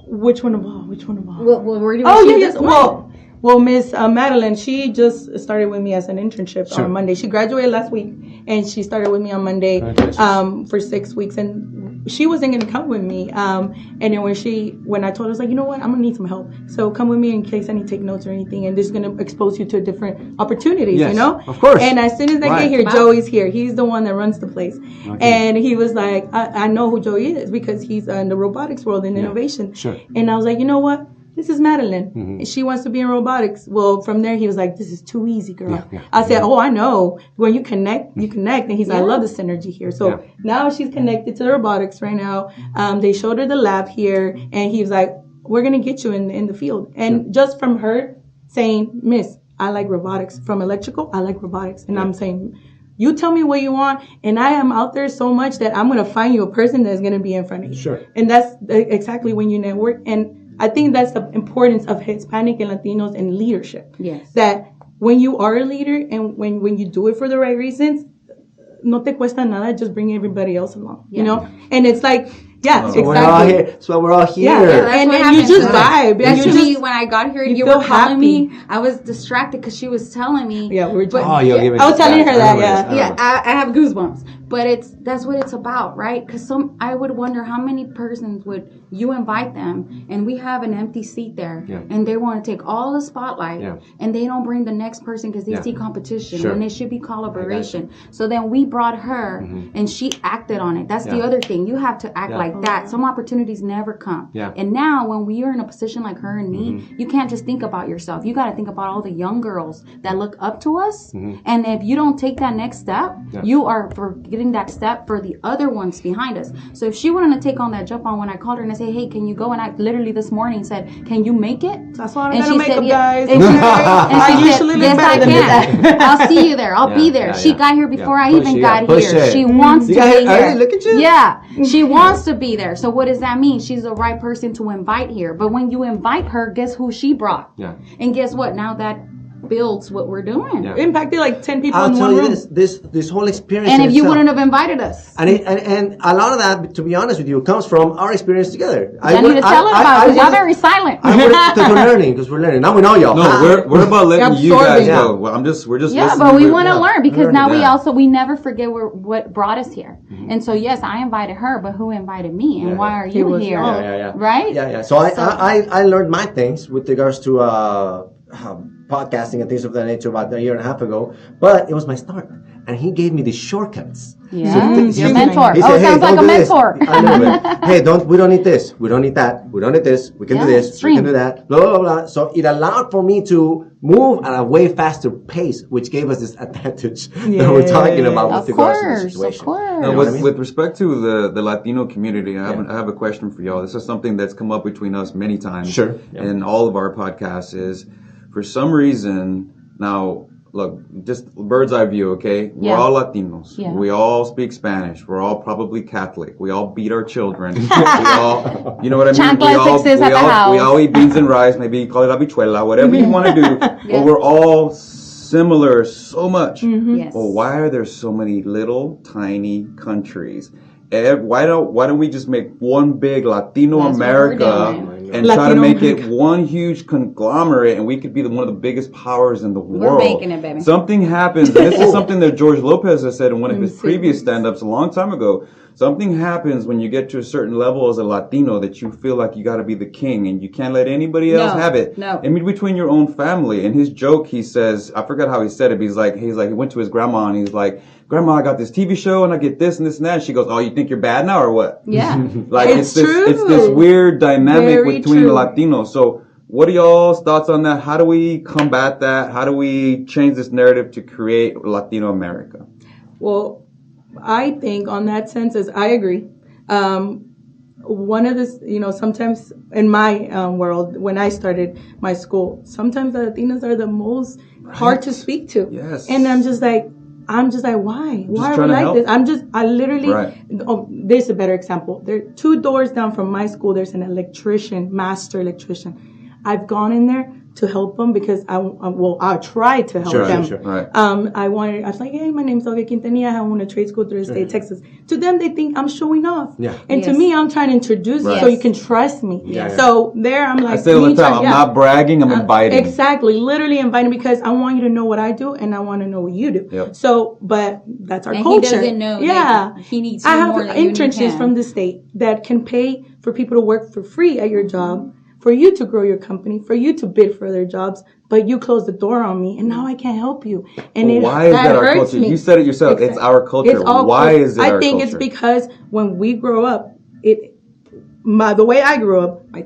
Which one of all? Well, where do yes. Well, Miss Madelyn, she just started with me as an internship on Monday. She graduated last week, and she started with me on Monday for 6 weeks. And she wasn't going to come with me. And then when I told her, I was like, you know what, I'm going to need some help. So come with me in case I need to take notes or anything. And this is going to expose you to different opportunities, you know? Of course. And as soon as I get here, Joey's here. He's the one that runs the place. Okay. And he was like, I know who Joey is because he's in the robotics world and innovation. Sure. And I was like, you know what? This is Madelyn. Mm-hmm. She wants to be in robotics. Well, from there, he was like, this is too easy, girl. I said, oh, I know. When you connect. And he's like, I love the synergy here. So now she's connected to the robotics right now. They showed her the lab here. And he was like, we're going to get you in the field. And just from her saying, Miss, I like robotics. From electrical, I like robotics. And I'm saying, you tell me what you want, and I am out there so much that I'm going to find you a person that's going to be in front of you. Sure. And that's exactly when you network. And I think that's the importance of Hispanic and Latinos in leadership. Yes. That when you are a leader and when you do it for the right reasons, no te cuesta nada, just bring everybody else along, you know? And it's like, exactly. We're all here. That's why we're all here. Yeah, and you just vibe. That's me. When I got here and you were calling me, I was distracted because she was telling me. Yeah, we were just. I was telling her that. I have goosebumps. But that's what it's about, right? Because I would wonder how many persons would you invite them, and we have an empty seat there, and they want to take all the spotlight, and they don't bring the next person because they see competition when it should be collaboration. So then we brought her, and she acted on it. That's the other thing. You have to act like that. Some opportunities never come. And now when we are in a position like her and me, you can't just think about yourself. You got to think about all the young girls that look up to us. And if you don't take that next step, you are forgetting that step for the other ones behind us. So if she wanted to take on that jump on, when I called her and I said, hey, can you go? And I literally this morning said, can you make it? That's why I'm going to make up, guys. And she said, yes, I can. I'll see you there. I'll be there. She got here before I even got here. She wants to be there. Look at you. Yeah, she wants to be there. So what does that mean? She's the right person to invite here. But when you invite her, guess who she brought? Yeah. And guess what? Now that builds what we're doing. Impacted like 10 people I'll in tell one you room. This whole experience. And if you wouldn't have invited us. And a lot of that, to be honest with you, comes from our experience together. I need to tell us about it because y'all very silent. Because we're learning. Now we know y'all. No, we're about letting you guys go. Well, we're just listening. But we want to learn because now we never forget what brought us here. And so yes, I invited her, but who invited me and why are you here? Right? Yeah. So I learned my things with regards to podcasting and things of that nature about a year and a half ago, but it was my start, and he gave me the shortcuts. Yeah, your mentor. He said, sounds like a mentor. I know, hey, we don't need this, we don't need that, we don't need this, we can do this, we can do that, blah, blah, blah. So it allowed for me to move at a way faster pace, which gave us this advantage that we're talking about with regards to the situation. Of course. Now, with respect to the Latino community, I have a question for y'all. This is something that's come up between us many times in all of our podcasts is, for some reason, now, look, just bird's eye view, okay? We're all Latinos. Yeah. We all speak Spanish. We're all probably Catholic. We all beat our children. We all, you know what I mean? We all eat beans and rice. Maybe call it habichuela, whatever you want to do. But we're all similar so much. Yes. Well, why are there so many little, tiny countries? Why don't we just make one big Latino America and try to make it one huge conglomerate, and we could be one of the biggest powers in the world. We're making it, baby. Something happens, and this is something that George Lopez has said in one of his previous stand-ups a long time ago. Something happens when you get to a certain level as a Latino that you feel like you got to be the king and you can't let anybody else have it. No. In between your own family. And his joke, he says, I forgot how he said it, but he's like, he went to his grandma and he's like, Grandma, I got this TV show and I get this and this and that. And she goes, oh, you think you're bad now or what? Yeah. Like it's this weird dynamic between the Latinos. So What are y'all's thoughts on that? How do we combat that? How do we change this narrative to create Latino America? Well, I think on that sense is I agree. One of the, sometimes in my world, when I started my school, sometimes the Latinas are the most hard to speak to. Yes. And I'm just like, why? Why are we like this? I literally, there's a better example. There are 2 doors down from my school. There's an master electrician. I've gone in there to help them because I tried to help them. Sure. Right. I was like, hey, my name's Elvia Quintanilla. I went to trade school through the state of Texas. To them, they think I'm showing off. Yeah. And to me, I'm trying to introduce you so you can trust me. Yeah. So there, I'm like, I say all the time, I'm not bragging, I'm inviting. Exactly. Literally inviting because I want you to know what I do and I want to know what you do. Yep. So, but that's our culture. He doesn't know. Yeah. He needs I have more internships from the state that can pay for people to work for free at your job, for you to grow your company, for you to bid for other jobs, but you closed the door on me, and now I can't help you. And why is that our culture? Me. You said it yourself. Exactly. It's our culture. It's all why is it our culture? I think it's because when we grow up, the way I grew up, my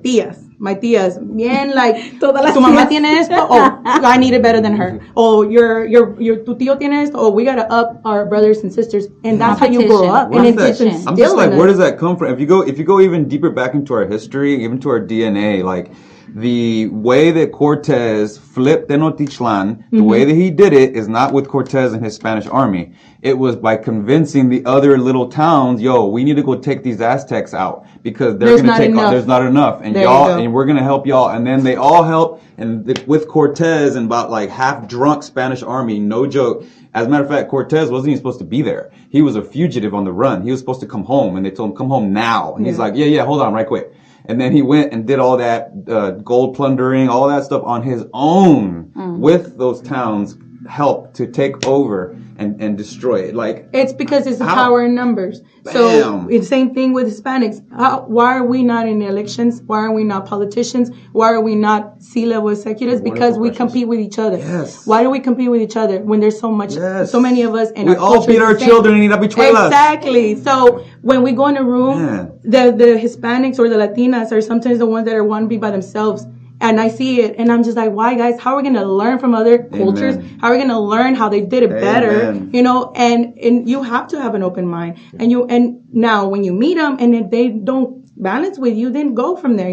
tías, bien like, tu mamá tiene esto, oh, I need it better than her. Oh, tu tío tiene esto, oh, we gotta up our brothers and sisters, and that's how you grow up. And it's I'm just like, where does that come from? If you go even deeper back into our history, even to our DNA, like the way that Cortez flipped Tenochtitlan, the way that he did it is not with Cortez and his Spanish army. It was by convincing the other little towns, we need to go take these Aztecs out because they're going to take there's not enough. And and we're going to help y'all. And then they all help. And with Cortez and about like half drunk Spanish army, no joke. As a matter of fact, Cortez wasn't even supposed to be there. He was a fugitive on the run. He was supposed to come home, and they told him, come home now. And he's like, yeah, hold on right quick. And then he went and did all that gold plundering, all that stuff on his own with those towns help to take over and destroy it. Like, it's because it's the power in numbers. Bam. So it's the same thing with Hispanics. Why are we not in elections? Why are we not politicians? Why are we not C-level executives? Because we compete with each other. Yes. Why do we compete with each other when there's so many of us and we all beat our children and eat habichuelas? Exactly. So when we go in a room, the Hispanics or the Latinas are sometimes the ones that want to be by themselves. And I see it, and I'm just like, why, guys? How are we going to learn from other cultures? How are we going to learn how they did it better? And you have to have an open mind. And now when you meet them, and if they don't balance with you, then go from there,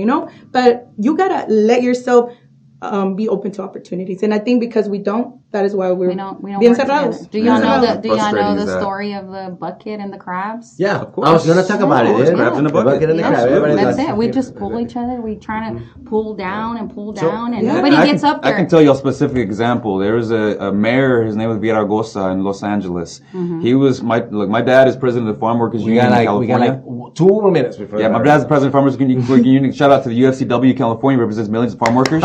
But you got to let yourself be open to opportunities. And I think because we don't, that is why we don't bien cerrados. Do y'all know the story of the bucket and the crabs? Yeah, of course. I was going to talk about it. Crabs in the bucket and the crab. That's it. We just pull each other. We try to pull down, and nobody gets up there. I can tell you a specific example. There was a mayor. His name was Villaraigosa in Los Angeles. He was my dad is president of the Farm Workers Union in California. We got like 2 more minutes before. Yeah, my dad's the president of Farmers Union. Shout out to the UFCW California, represents millions of farm workers.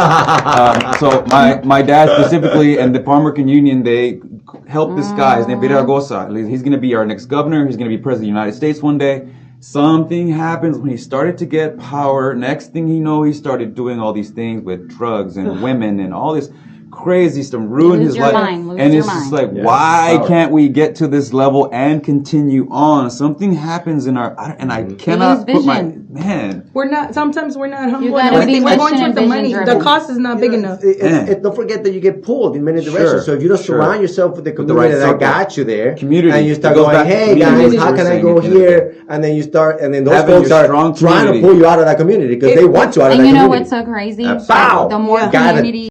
So my dad specifically and the Farm Working Union, they helped this guy. His name is Villaraigosa. He's going to be our next governor. He's going to be president of the United States one day. Something happens when he started to get power. Next thing you know, he started doing all these things with drugs and women and all this crazy stuff, ruined his life. And it's just like, why can't we get to this level and continue on? Something happens in I cannot put sometimes we're not humble. We're going towards the money. The cost is not big enough. Don't forget that you get pulled in many directions. So if you don't surround yourself with the community that got you there, and you start going, hey guys, how can I go here? And then you start, and then those folks are trying to pull you out of that community because they want you out of that community. And you know what's so crazy? The more community